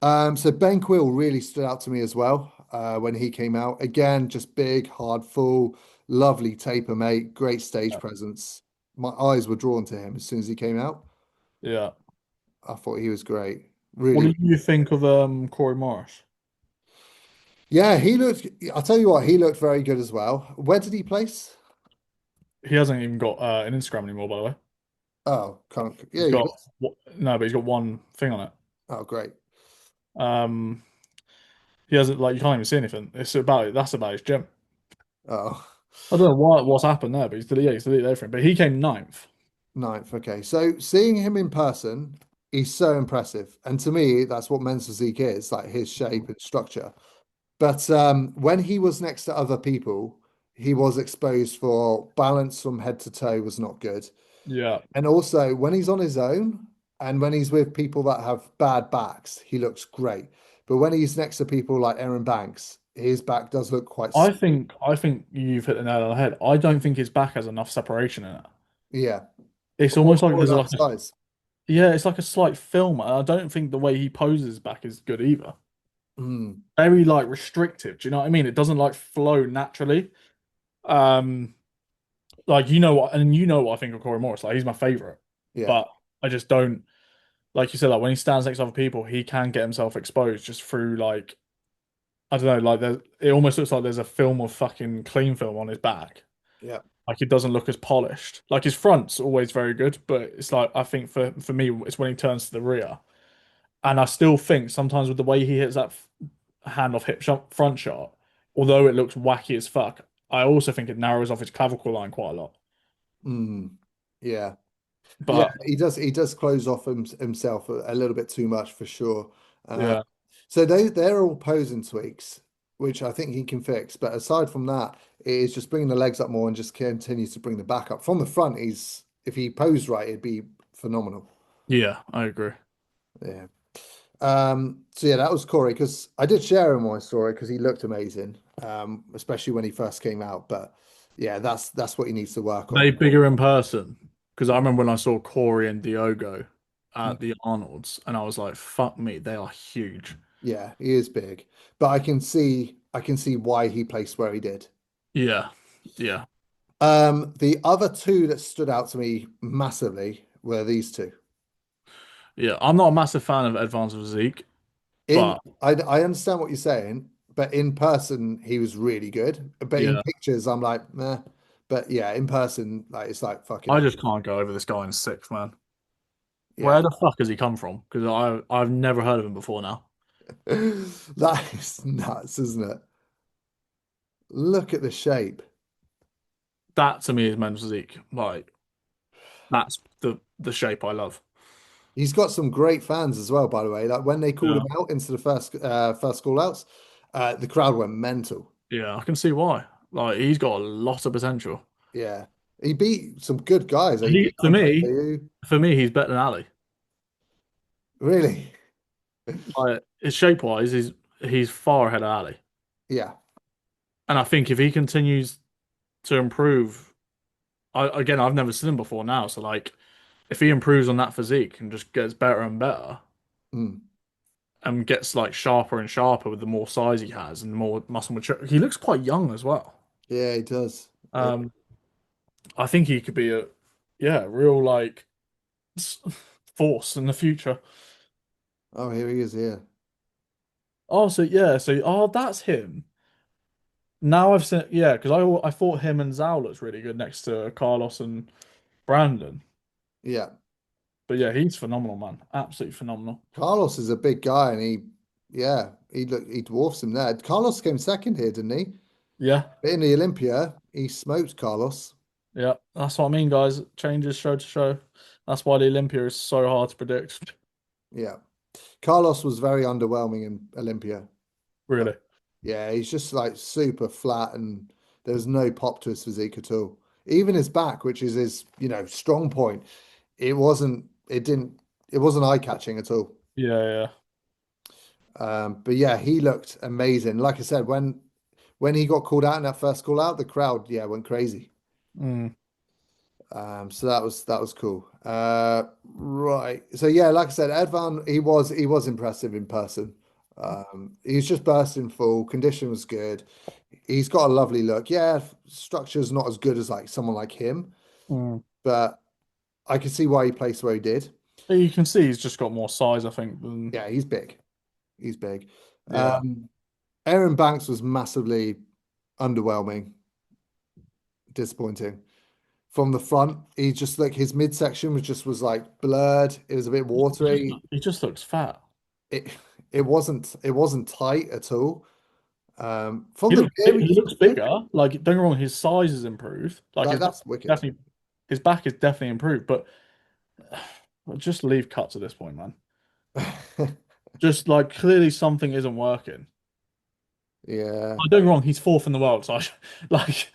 shots. So Ben Quill really stood out to me as well when he came out. Again, just big, hard, full, lovely taper, mate. Great stage presence. My eyes were drawn to him as soon as he came out. Yeah. I thought he was great. What Really, did you think of Corey Morris? Yeah, he looked. I'll tell you what, he looked very good as well. Where did he place? He hasn't even got an Instagram anymore, by the way. Oh, can't. Yeah, He's he got does. no, but he's got one thing on it. Oh, great. Um, he hasn't like you can't even see anything. It's about that's about his gym. Oh, I don't know what's happened there, but he's deleted everything. But he came ninth. ninth. Okay, so seeing him in person, he's so impressive, and to me, that's what men's physique is, like his shape and structure. But when he was next to other people, he was exposed for balance from head to toe was not good. Yeah, And also, when he's on his own and when he's with people that have bad backs, he looks great. But when he's next to people like Aaron Banks, his back does look quite, I think you've hit the nail on the head. I don't think his back has enough separation in it. yeah, It's almost like or there's enough like a size. yeah, it's like a slight film. I don't think the way he poses his back is good either. Mm, Very like restrictive. Do you know what I mean? It doesn't like flow naturally. Um, like you know what, and you know what I think of Corey Morris. Like he's my favorite, yeah, but I just don't like you said. Like when he stands next to other people, he can get himself exposed just through like I don't know. Like it almost looks like there's a film of fucking clean film on his back. yeah. Like it doesn't look as polished. Like his front's always very good, but it's like I think for me, it's when he turns to the rear. And I still think sometimes with the way he hits that hand off hip shot, front shot, although it looks wacky as fuck, I also think it narrows off his clavicle line quite a lot. Mm, yeah. Yeah, But he does close off himself a little bit too much for sure. Uh, yeah, so they're all posing tweaks, which I think he can fix. But aside from that, it is just bringing the legs up more and just continues to bring the back up. From the front, he's if he posed right, it'd be phenomenal. yeah, I agree. Yeah. So yeah, that was Corey because I did share him on my story because he looked amazing, especially when he first came out. But yeah, that's what he needs to work on. They bigger in person because I remember when I saw Corey and Diogo at the Arnold's, and I was like, "Fuck me, they are huge." Yeah, he is big, but I can see why he placed where he did. Yeah, yeah, The other two that stood out to me massively were these two. yeah. I'm not a massive fan of advanced physique, In but I understand what you're saying, but in person he was really good. But in yeah, pictures, I'm like, meh. But yeah, in person, like it's like fucking I hell. just can't go over this guy in sixth, man. Yeah. Where the fuck has he come from? Because I've never heard of him before now. That is nuts, isn't it? Look at the shape. That to me is men's physique. Like that's the shape I love. He's got some great fans as well, by the way. Like when they called Yeah. him out into the first call outs, the crowd went mental. Yeah, I can see why. Like he's got a lot of potential. Yeah. He beat some good guys. He He beat for Andre me, Ayew. for me, he's better than Ali. Really? Like his shape wise, he's far ahead of Ali. Yeah. And I think if he continues to improve, again, I've never seen him before now. So like, if he improves on that physique and just gets better and better Mm. and gets like sharper and sharper with the more size he has and more muscle mature, he looks quite young as well. Yeah, he does. Um, I think he could be a yeah, real like s- force in the future. Oh, here he is here. Oh, so yeah, so that's him. Now I've seen yeah, because I thought him and Zhao looks really good next to Carlos and Brandon. Yeah. But yeah, he's phenomenal, man. Absolutely phenomenal. Carlos is a big guy and yeah, he dwarfs him there. Carlos came second here, didn't he? Yeah, But in the Olympia, he smoked Carlos. yeah. That's what I mean, guys. Changes show to show. That's why the Olympia is so hard to predict. Yeah. Carlos was very underwhelming in Olympia. Like, Really. yeah, he's just like super flat and there's no pop to his physique at all. Even his back, which is his, strong point, it wasn't eye-catching at all. Yeah, yeah. But yeah, he looked amazing. Like I said, when he got called out in that first call out, the crowd, yeah, went crazy. Mm, So that was cool. Right. So yeah, like I said, Edvan, he was impressive in person. He was just bursting full. Condition was good. He's got a lovely look. Yeah, structure's not as good as like someone like him, mm. but I can see why he placed where he did. You can see he's just got more size, I think, than Yeah, he's big. He's big. yeah. Aaron Banks was massively underwhelming, disappointing. From the front, he just like his midsection was like blurred. It was a bit He just watery. he just looks fat. It it wasn't tight at all. From He the looks rear, he he was looks good. bigger. Like don't get me wrong, his size has improved. Like Like his back that's wicked. definitely his back is definitely improved. But just leave cuts at this point, man. Just like clearly something isn't working. Yeah, Like, don't get me wrong, he's fourth in the world. So like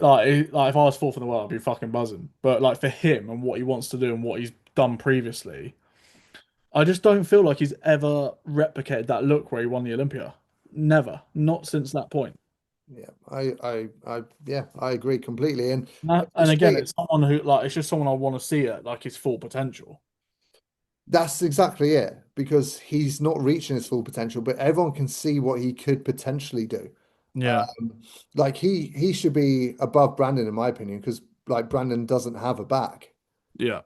like if I was fourth in the world, I'd be fucking buzzing. But like for him and what he wants to do and what he's done previously, I just don't feel like he's ever replicated that look where he won the Olympia. Never. Not since that point. yeah. Yeah, I agree completely. And it's And again, frustrating. it's someone who like it's just someone I want to see at like his full potential. That's exactly it because he's not reaching his full potential, but everyone can see what he could potentially do. Yeah. Like he should be above Brandon in my opinion because like Brandon doesn't have a back. Yeah.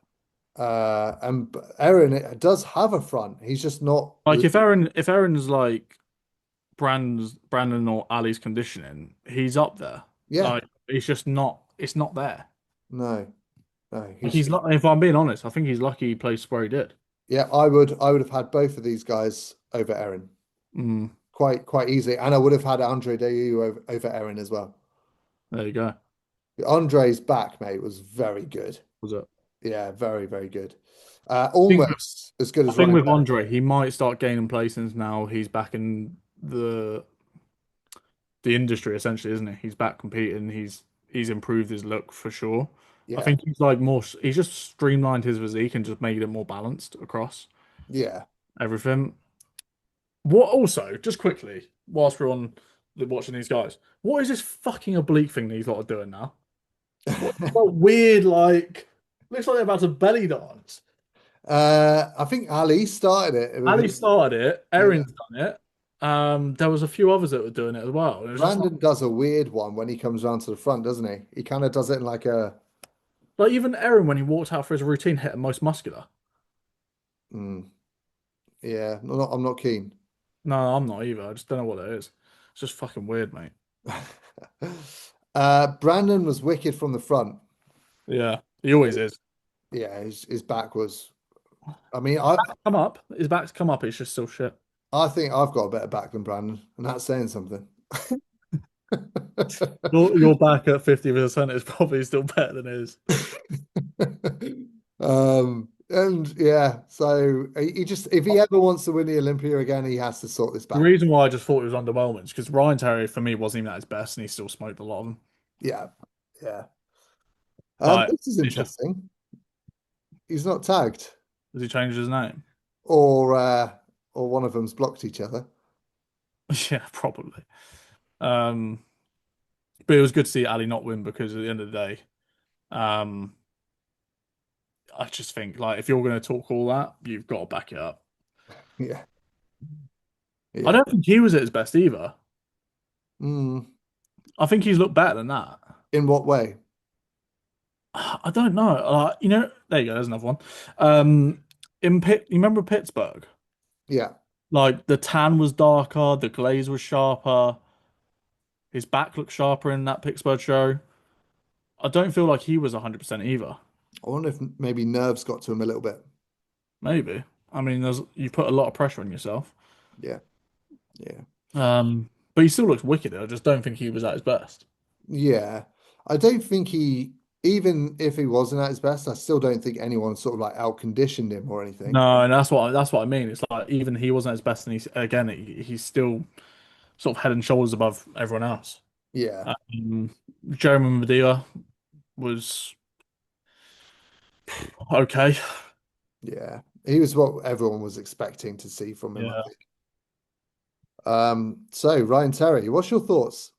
And Aaron does have a front. He's just not. Like if Aaron's like Brandon or Ali's conditioning, he's up there. Yeah, Like it's not there. no, no. Like He's if I'm being honest, I think he's lucky he placed where he did. yeah. I would have had both of these guys over Aaron Mm, quite easily, and I would have had Andre Dayu over Aaron as well. there you go. Andre's back, mate, was very good. Was it? Yeah, very, very good. I think Almost as good I as think Ryan with Terry. Andre, he might start gaining placings now. He's back in the industry essentially, isn't he? He's back competing. He's improved his look for sure. I Yeah, think he's like more. He's just streamlined his physique and just made it more balanced across yeah. everything. What also, just quickly, whilst we're on watching these guys, what is this fucking oblique thing these lot are doing now? What weird like looks like they're about to belly dance. I think Ali started it with Ali his. started it. Yeah, Erin's done it. There was a few others that were doing it as well. And it was just Brandon does a weird one when he comes around to the front, doesn't he? He kind of does it in like a. like even Erin when he walked out for his routine hit him most muscular. Mm, yeah, I'm not keen. No, I'm not either. I just don't know what it is. It's just fucking weird, mate. Brandon was wicked from the front. Yeah, he always is. Yeah, his back was. I mean, I Come up, his back's come up. It's just still shit. I think I've got a better back than Brandon, and that's saying something. Your back at 50% is probably still better than his. And yeah, so he just if he ever wants to win the Olympia again, he has to sort this The back. reason why I just thought it was underwhelming is because Ryan Terry for me wasn't even at his best, and he still smoked a lot of them. Yeah, yeah. Like, This is it's just interesting. He's not tagged, has he changed his name? or or one of them's blocked each other. Yeah, probably. Um, but it was good to see Ali not win because at the end of the day, um, I just think like if you're going to talk all that, you've got to back it up. Yeah, I yeah. don't think he was at his best either. Mm, I think he's looked better than that. in what way? I don't know. There you go. There's another one. You remember Pittsburgh? Yeah, Like the tan was darker, the glaze was sharper, his back looked sharper in that Pittsburgh show. I don't feel like he was 100% either. I wonder if maybe nerves got to him a little bit. Maybe. I mean, you put a lot of pressure on yourself. Yeah, yeah, But he still looks wicked. I just don't think he was at his best. yeah. I don't think even if he wasn't at his best, I still don't think anyone sort of like out conditioned him or anything. No, and that's what I mean. It's like even he wasn't at his best, and he's still sort of head and shoulders above everyone else. Yeah, Um, Jeremy Medea was okay. yeah. He was what everyone was expecting to see from him, I Yeah. think. So Ryan Terry, what's your thoughts?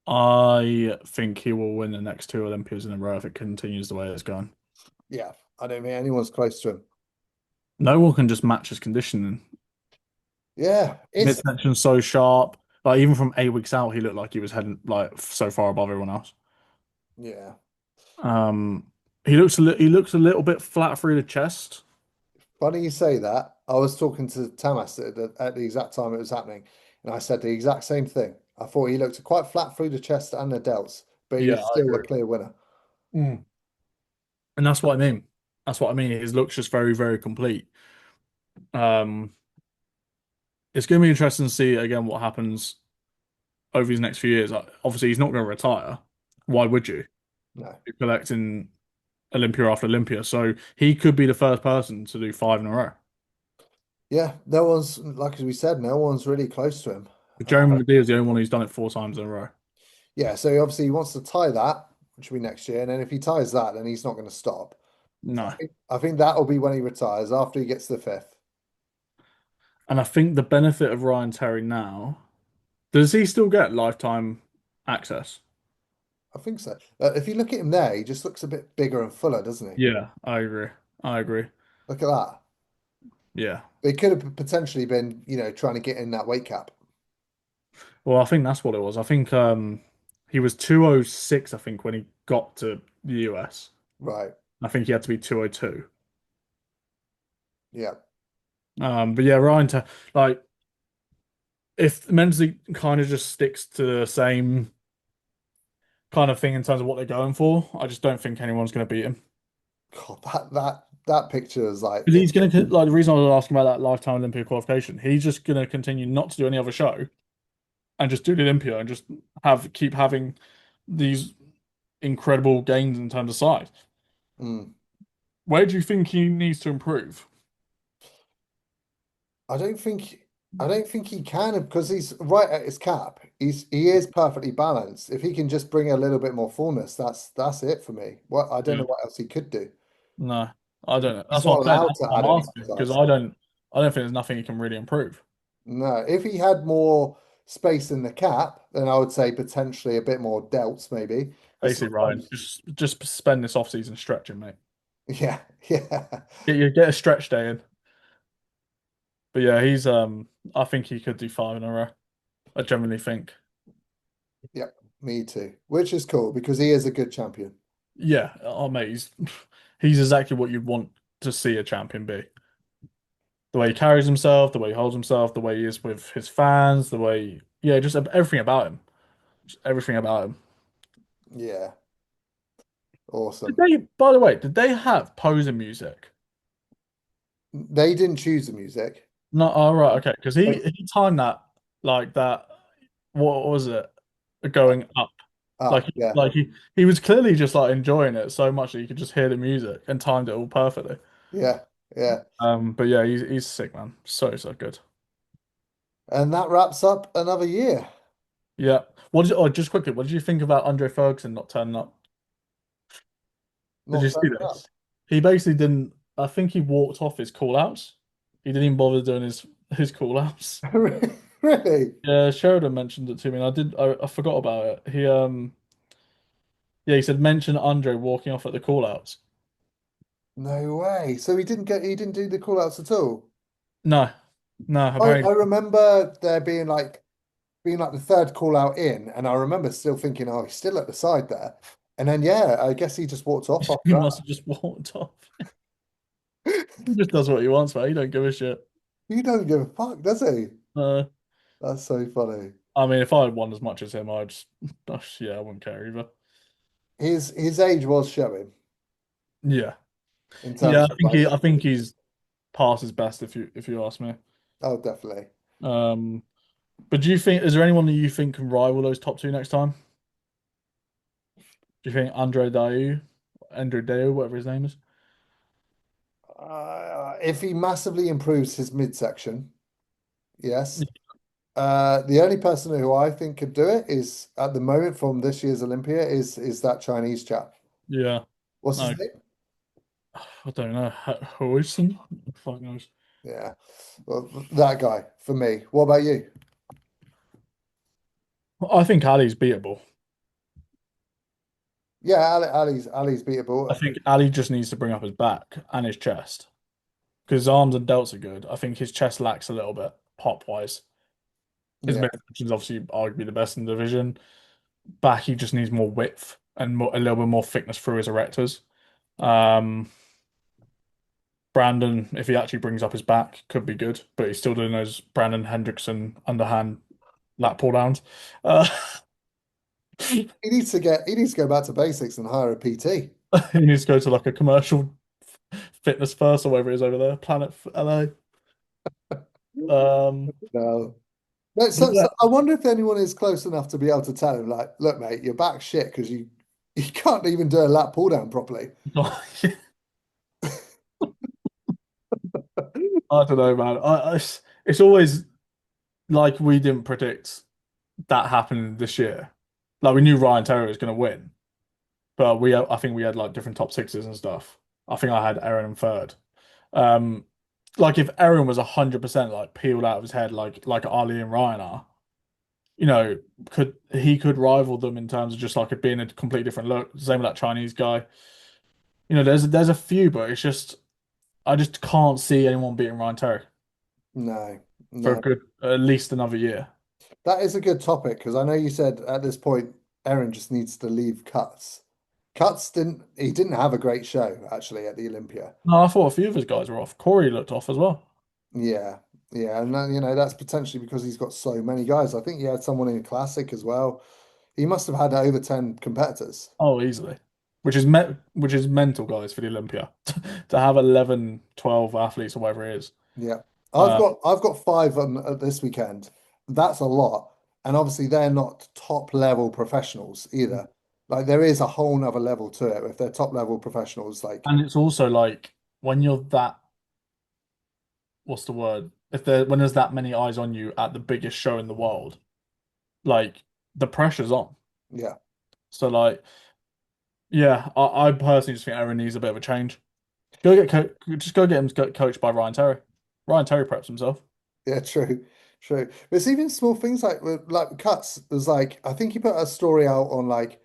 I think he will win the next two Olympias in a row if it continues the way it's going. Yeah, I don't think anyone's close to him. No one can just match his conditioning. Yeah, it's Midsection so sharp. Like even from 8 weeks out, he looked like he was heading like so far above everyone else. yeah. Um, he looks a little bit flat through the chest. Funny you say that. I was talking to Tamas at the exact time it was happening, and I said the exact same thing. I thought he looked quite flat through the chest and the delts, but he Yeah, was I still a agree. clear winner. Mm. And that's what I mean. That's what I mean. His looks just very, very complete. Um, it's going to be interesting to see again what happens over these next few years. Obviously, he's not going to retire. Why would you? No. You're collecting Olympia after Olympia, so he could be the first person to do five in a row. Yeah, no one's, like as we said, no one's really close to him. Jeremy McGee is the only one who's done it four times in a row. Yeah, so he obviously he wants to tie that, which will be next year, and then if he ties that, then he's not going to stop. So No. I think that will be when he retires after he gets the fifth. And I think the benefit of Ryan Terry now, does he still get lifetime access? I think so. If you look at him there, he just looks a bit bigger and fuller, doesn't he? Yeah, I agree. I agree. Look at that. Yeah. They could have potentially been, trying to get in that weight cap. Well, I think that's what it was. I think he was 206, I think, when he got to the US. Right. I think he had to be 202. Yeah. But yeah, like if Mensley kind of just sticks to the same kind of thing in terms of what they're going for, I just don't think anyone's going to beat him. God, that picture is like Because he's going to like the reason I was asking about that lifetime Olympia qualification, he's just going to continue not to do any other show and just do the Olympia and just have keep having these incredible gains in terms of size. mm, Where do you think he needs to improve? I don't think I don't think he can because he's right at his cap. He is perfectly balanced. If he can just bring a little bit more fullness, that's it for me. What I don't Yeah. know what else he could do. No, I don't know. He's That's what not I'm saying. allowed That's to what add I'm any asking because size. I don't think there's nothing he can really improve. No, if he had more space in the cap, then I would say potentially a bit more delts, maybe. But Basically, Ryan, sometimes, just spend this off season stretching, mate. yeah, yeah, Get a stretch day in. But yeah, he's I think he could do five in a row. I generally think. yep, me too. Which is cool because he is a good champion. Yeah, oh mate, he's exactly what you'd want to see a champion be. The way he carries himself, the way he holds himself, the way he is with his fans, the way yeah, just everything about him. Just everything about him. Yeah, Did awesome. they, by the way, did they have poser music? They didn't choose the music. No, oh right, okay. Because Like, he timed that like that. What was it? Going up. up, yeah, He was clearly just like enjoying it so much that you could just hear the music and timed it all perfectly. yeah, yeah. But yeah, he's sick, man. So so good. And that wraps up another year. Yeah. Oh, just quickly, what did you think about Andre Ferguson not turning up? Did you Not see turning up. this? He basically didn't. I think he walked off his call outs. He didn't even bother doing his call outs. Really? Yeah, Sheridan mentioned it to me, and I forgot about it. Yeah, he said mention Andre walking off at the call outs. No way. So he didn't do the call outs at all. No, no, I apparently remember there being like the third call out in, and I remember still thinking, oh, he's still at the side there. And then yeah, I guess he just walked off he after must have just walked off. that. He just does what he wants, man. He don't give a shit. He don't give a fuck, does he? Uh, That's so funny. I mean, if I had won as much as him, I'd just, yeah, I wouldn't care either. His age was showing Yeah, in yeah, terms of like, I think he's past his best if you ask me. oh, definitely. Um, but do you think is there anyone that you think can rival those top two next time? Do you think Andre Deu, whatever his name is? If he massively improves his midsection, yes. The only person who I think could do it is at the moment from this year's Olympia is that Chinese chap. Yeah, What's his no, name? I don't know. Hoisin? Fuck knows. Yeah, well, that guy for me. What about you? I think Ali's beatable. Yeah, Ali's I beatable. think Ali just needs to bring up his back and his chest because his arms and delts are good. I think his chest lacks a little bit pop wise. His Yeah, midsection is obviously arguably the best in the division. Back, he just needs more width and a little bit more thickness through his erectors. Um, Brandon, if he actually brings up his back, could be good, but he's still doing those Brandon Hendrickson underhand lat pull downs. Uh, He needs to go back to basics and hire a PT. he needs to go to like a commercial fitness first or whatever it is over there, Planet LA. No. No, But so I wonder if anyone is close enough to be able to tell him, like, look, mate, your back's shit because you can't even do a lat pull down properly. yeah. I don't know, man. It's always like we didn't predict that happening this year. Like we knew Ryan Terry was going to win, but I think we had like different top sixes and stuff. I think I had Aaron in third. Um, like if Aaron was 100% like peeled out of his head, like Ali and Ryan are, you know, could rival them in terms of just like it being a completely different look. Same with that Chinese guy. You know, there's a few, but it's just I just can't see anyone beating Ryan Terry No, for a no. good at least another year. That is a good topic because I know you said at this point Aaron just needs to leave cuts. Cuts didn't he didn't have a great show actually at the Olympia. No, I thought a few of his guys were off. Corey looked off as well. Yeah. Yeah, and you know that's potentially because he's got so many guys. I think he had someone in classic as well. He must have had over 10 competitors. Oh, easily. Which is mental, guys, for the Olympia. To have 11, 12 athletes or whatever it is. Yeah. Uh, I've got five on this weekend. That's a lot. And obviously they're not top level professionals either. Like there is a whole nother level to it. If they're top level professionals, like and it's also like when you're that, what's the word? If there when there's that many eyes on you at the biggest show in the world, like the pressure's on. yeah. So like, yeah, I personally just think Aaron needs a bit of a change. Go get just go get him coached by Ryan Terry. Ryan Terry preps himself. Yeah, true. True. But it's even small things like cuts. There's like I think he put a story out on like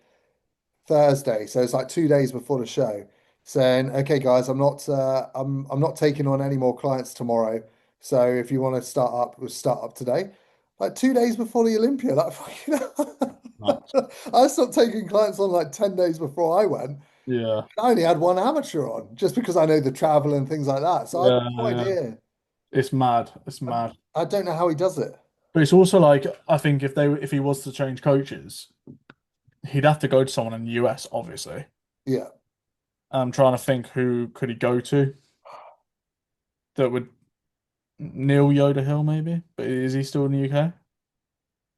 Thursday, so it's like 2 days before the show, saying, "Okay, guys, I'm not taking on any more clients tomorrow. So if you want to start up, we'll start up today." Like 2 days before the Olympia, like Nuts. I stopped taking clients on like 10 days before I went. Yeah, I only had one amateur on just because I know the travel and things like that. So I've yeah, no yeah. idea. It's mad. It's I, mad. I don't know how he does it. But it's also like I think if he was to change coaches, he'd have to go to someone in the US, obviously. Yeah. I'm trying to think who could he go to that would Neil Yoda Hill maybe, but is he still in the UK?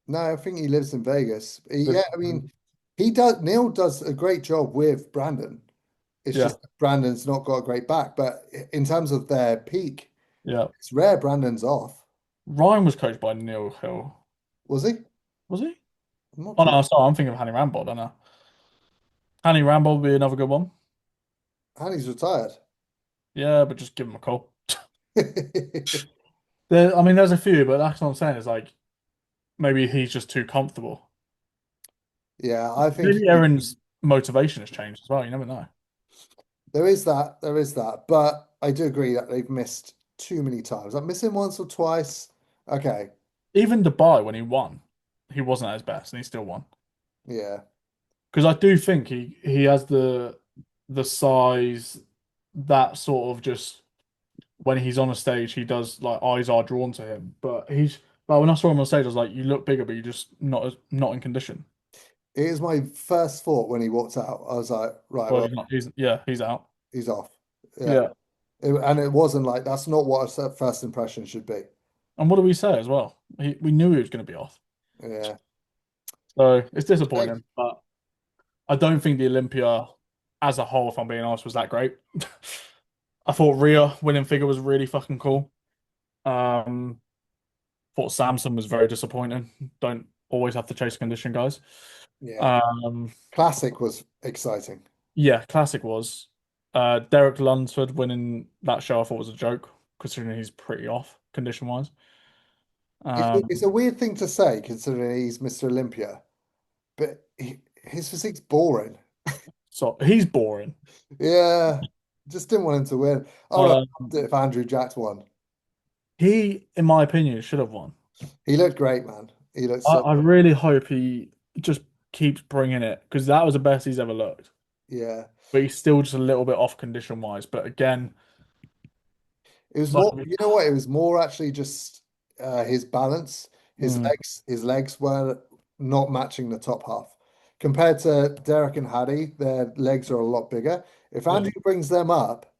No, I think he lives in Vegas. Yeah, Lives- I mean, he does. Neil does a great job with Brandon. It's Yeah, just that Brandon's not got a great back, but in terms of their peak, yeah. it's rare Brandon's off. Ryan was coached by Neil Hill, Was he? was he? I'm not Oh too. no, sorry, I'm thinking of Hanny Rambo, don't I? Hanny Rambo would be another good one. And he's retired. Yeah, but just give him a call. I mean, there's a few, but that's what I'm saying is like maybe he's just too comfortable. Yeah, I think Maybe Aaron's motivation has changed as well. You never know. there is that. There is that. But I do agree that they've missed too many times. Like missing once or twice. Okay. Even Dubai when he won, he wasn't at his best, and he still won. Yeah. Because I do think he has the size that sort of just when he's on a stage, he does like eyes are drawn to him. But when I saw him on stage, I was like, you look bigger, but you're just not in condition. It is my first thought when he walked out. I was like, right, Well, well, he's not. He's out. he's off. Yeah. Yeah. And it wasn't like that's not what a first impression should be. And what do we say as well? We knew he was going to be off, Yeah. so it's Shame. disappointing. But I don't think the Olympia as a whole, if I'm being honest, was that great. I thought Rhea winning figure was really fucking cool. Um, thought Samson was very disappointing. Don't always have to chase condition, guys. Yeah. Um, Classic was exciting. yeah, classic was. Derek Lunsford winning that show I thought was a joke, considering he's pretty off condition wise. It's a weird thing to say considering he's Mr. Olympia, but his physique's boring. So he's boring. Yeah. Just didn't want him to win. I would have Um, loved it if Andrew Jacks won. he, in my opinion, should have won. He looked great, man. He looked so, I really hope he just keeps bringing it because that was the best he's ever looked. yeah. But he's still just a little bit off condition wise. But again, It was Like, more, you know what? It was more actually just his balance. mm, His legs were not matching the top half. Compared to Derek and Hadi, their legs are a lot bigger. If yeah, Andrew brings them up,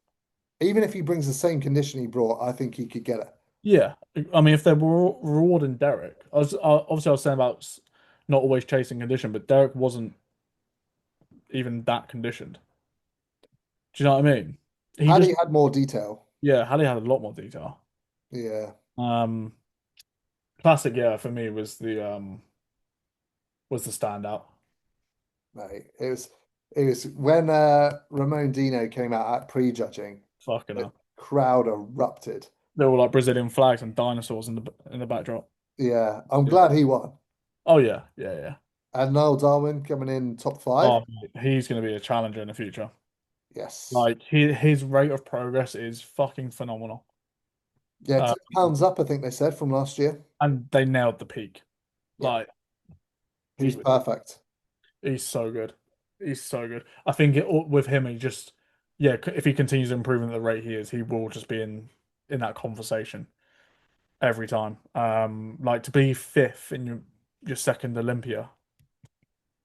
even if he brings the same condition he brought, I think he could get it. yeah. I mean, if they were rewarding Derek, obviously I was saying about not always chasing condition, but Derek wasn't even that conditioned. Do you know what I mean? He just, Hadi had more detail. yeah, Halley had a lot more detail. Yeah, Um, Classic, yeah, for me was the standout. mate. It was when Ramon Dino came out at prejudging, Fucking the hell. crowd erupted. There were like Brazilian flags and dinosaurs in the backdrop. Yeah, I'm Yeah. glad he won. Oh yeah, yeah, yeah. And Niall Darwin coming in top five. Oh, mate, he's going to be a challenger in the future. Yes. Like his rate of progress is fucking phenomenal. Yeah, Uh, 2 pounds up, I think they said from last year. and they nailed the peak. Yeah, Like he's he perfect. he's so good. He's so good. I think with him, he just yeah. If he continues improving at the rate he is, he will just be in that conversation every time. Like to be fifth in your second Olympia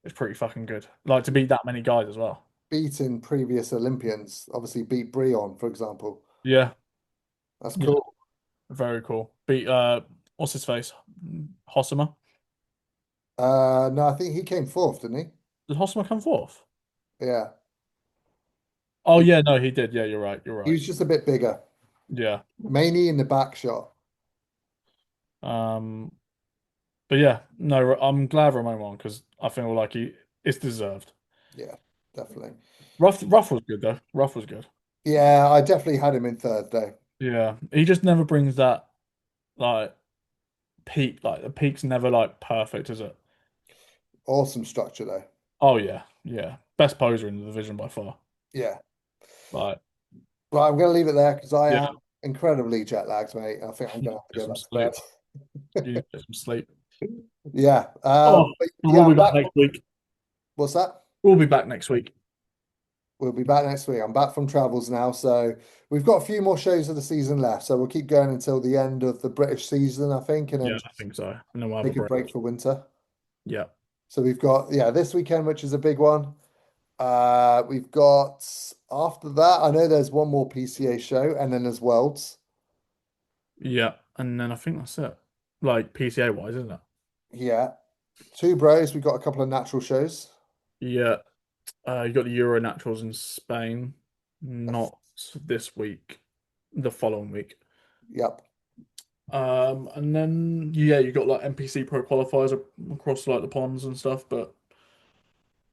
is pretty fucking good. Like to beat that many guys as well. Beating previous Olympians, obviously beat Brion, for example. Yeah, That's yeah, cool. very cool. Beat what's his face? Hossamer. No, I think he came fourth, didn't he? Did Hossamer come fourth? Yeah. Oh He, yeah, no, he did. Yeah, you're right. You're he right. was just a bit bigger, Yeah. mainly in the back shot. Um, but yeah, no, I'm glad Ramon won because I feel like it's deserved. Yeah, definitely. Rough was good though. Rough was good. Yeah, I definitely had him in third though. Yeah, he just never brings that like peak. Like the peak's never like perfect, is it? Awesome structure though. Oh yeah, yeah. Best poser in the division by far. Yeah. Like Right, I'm going to leave it there because I yeah, am incredibly jet lagged, mate. I think I'm you going to have to get go some back to sleep. You bed. get some sleep. Yeah. Oh, But but yeah, we'll I'm be back back. next week. What's that? We'll be back next week. We'll be back next week. I'm back from travels now, so we've got a few more shows of the season left. So we'll keep going until the end of the British season, I think, and then Yeah, I just think so. And then we'll have a take a break. break for winter. Yeah, So we've got this weekend, which is a big one. We've got after that. I know there's one more PCA show, and then there's Worlds. yeah. And then I think that's it. Like PCA wise, isn't it? Yeah, two bros. We've got a couple of natural shows. Yeah. You got the Euro Naturals in Spain. Yes. Not this week. The following week. Yep. And then yeah, you got like NPC Pro qualifiers across like the ponds and stuff, but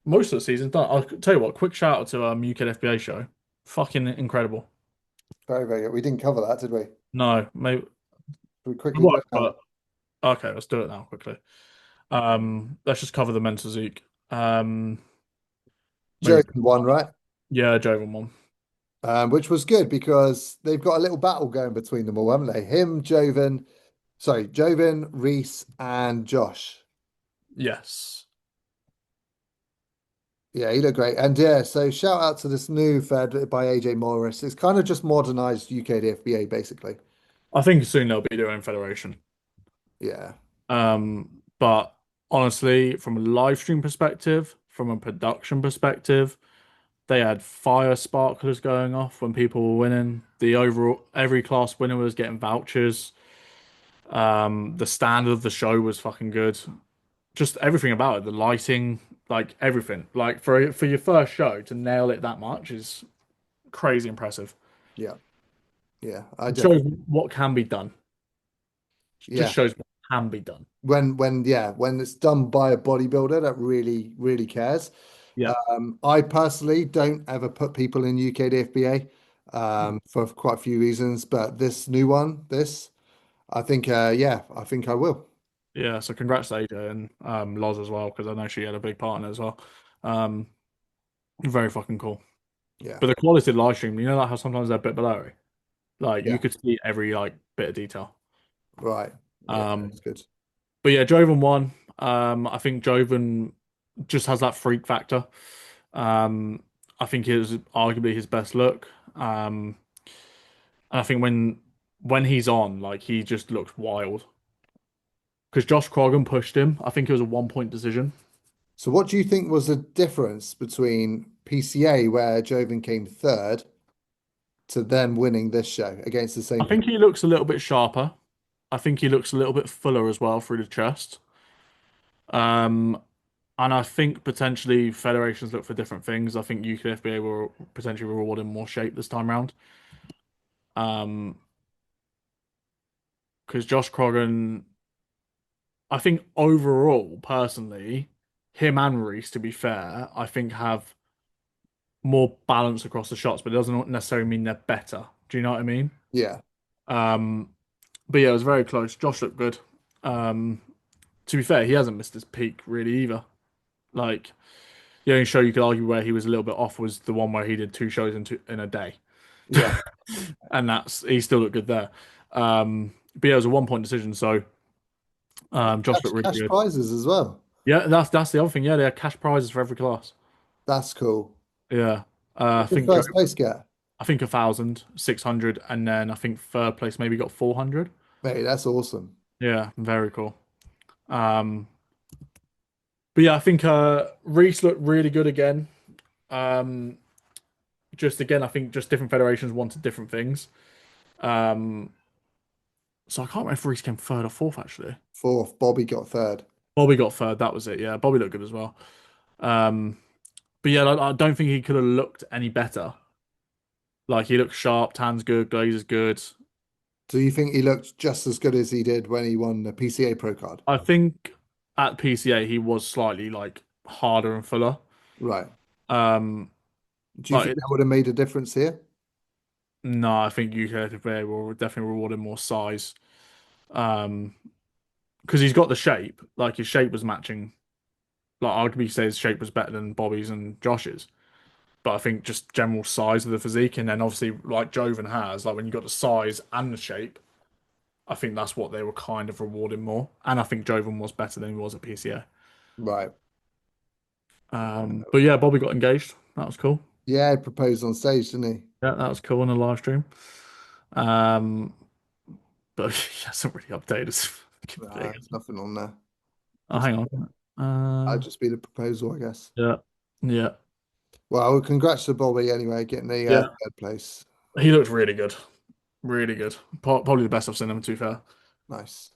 most of the season's done. I'll tell you what, quick shout out to UK FBA show. Fucking incredible. Very, very good. We didn't cover that, did we? No, maybe We quickly go what, now. but okay, let's do it now quickly. Let's just cover the men's physique. Maybe Joven won, right? yeah, Joven one. Which was good because they've got a little battle going between them all, haven't they? Joven, Reese, and Josh. Yes. Yeah, he looked great. And yeah, so shout out to this new fed by AJ Morris. It's kind of just modernized UK DFBA, basically. I think soon they'll be doing Federation. Yeah, But honestly, from a live stream perspective, from a production perspective, they had fire sparklers going off when people were winning. The overall every class winner was getting vouchers. The standard of the show was fucking good. Just everything about it, the lighting, like everything. Like for your first show to nail it that much is crazy impressive. yeah, yeah. I It shows definitely, what can be done. Just yeah. shows what can be done. When it's done by a bodybuilder that really, really cares. Yeah. I personally don't ever put people in UK DFBA for quite a few reasons, but this new one, I think, I think I will. Yeah, so congrats to AJ and Loz as well, because I know she had a big part in it as well. Um, Very fucking cool. Yeah, But the quality of the live stream, you know, like how sometimes they're a bit blurry. Like you yeah, could see every like bit of detail. right. Yeah, Um, it's good. but yeah, Joven won. I think Joven just has that freak factor. I think it was arguably his best look. And I think when when he's on, like he just looks wild. Because Josh Croggan pushed him. I think it was a 1 point decision. So what do you think was the difference between PCA, where Joven came third, to them winning this show against the I same think people? he looks a little bit sharper. I think he looks a little bit fuller as well through the chest. Um, and I think potentially federations look for different things. I think UKFBA will potentially reward him more shape this time round. Um, because Josh Croggan, I think overall, personally, him and Reese, to be fair, I think have more balance across the shots, but it doesn't necessarily mean they're better. Do you know what I mean? Yeah, Um, but yeah, it was very close. Josh looked good. Um, to be fair, he hasn't missed his peak really either. Like the only show you could argue where he was a little bit off was the one where he did two shows in a day, yeah. and that's he still looked good there. But yeah, it was a 1 point decision, so Josh looked really Cash good. prizes as well. Yeah, that's the other thing. Yeah, they had cash prizes for every class. That's cool. Yeah, I What did think first place get? 1,000, 600, and then I think third place maybe got 400. Mate, that's awesome. Yeah, very cool. Um, but yeah, I think Reese looked really good again. Um, just again, I think just different federations wanted different things. Um, so I can't remember if Reese came third or fourth actually. Fourth, Bobby got third. Bobby got third. That was it. Yeah, Bobby looked good as well. Um, but yeah, I don't think he could have looked any better. Like he looked sharp, tan's good, glaze is good. Do you think he looked just as good as he did when he won the PCA Pro card? I think at PCA he was slightly like harder and fuller. Right. Um, Do you but think that would have made a difference here? no, I think UK will definitely reward him more size. Um, because he's got the shape. Like his shape was matching. Like arguably say his shape was better than Bobby's and Josh's. But I think just general size of the physique, and then obviously like Joven has, like when you got the size and the shape, I think that's what they were kind of rewarding more. And I think Joven was better than he was at PCA. Right. But yeah, Bobby got engaged. That was cool. Yeah, he proposed on stage, didn't he? Yeah, that was cool in the live stream. Um, but he hasn't really updated his fucking thing. Nothing on there. Oh, Just, hang on. that'd just be the proposal, I guess. Yeah, yeah, Well, congrats to Bobby anyway, getting the yeah. third place. He looked really good, really good. Probably the best I've seen him, to be fair. Nice.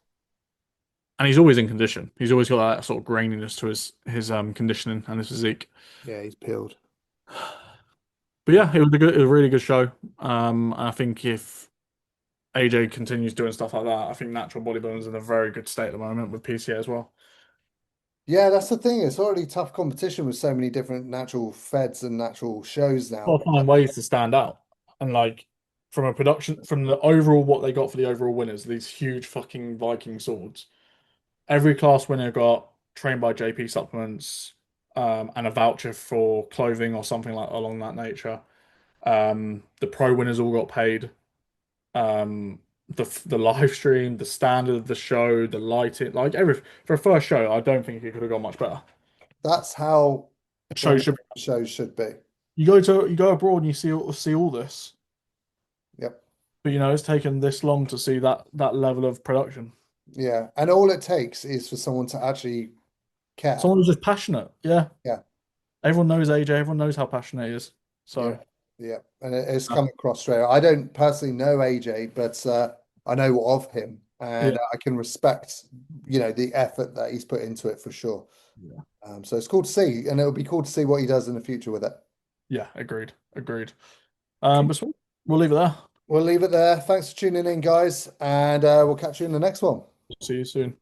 And he's always in condition. He's always got that sort of graininess to his conditioning and his physique. Yeah, he's peeled. But yeah, it was a really good show. And I think if AJ continues doing stuff like that, I think natural bodybuilding's in a very good state at the moment with PCA as well. Yeah, that's the thing. It's already tough competition with so many different natural feds and natural shows Got now. to find ways to stand out. And like from a production, from the overall what they got for the overall winners, these huge fucking Viking swords. Every class winner got trained by JP supplements, and a voucher for clothing or something like along that nature. The pro winners all got paid. The live stream, the standard of the show, the lighting, like every for a first show, I don't think it could have gone much better. That's how A show bodybuilding should shows should be. you go abroad and you see all this, Yep. but it's taken this long to see that level of production. Yeah. And all it takes is for someone to actually care. Someone who's just passionate. Yeah, Yeah. everyone knows AJ. Everyone knows how passionate he is. Yeah. So Yeah. And it's uh, come across straight. I don't personally know AJ, but I know of him yeah, and I can respect, the effort that he's put into it for sure. yeah, So it's cool to see, and it'll be cool to see what he does in the future with it. yeah. Agreed. Agreed. Cool. But we'll leave it there. We'll leave it there. Thanks for tuning in, guys, and we'll catch you in the next one. See you soon.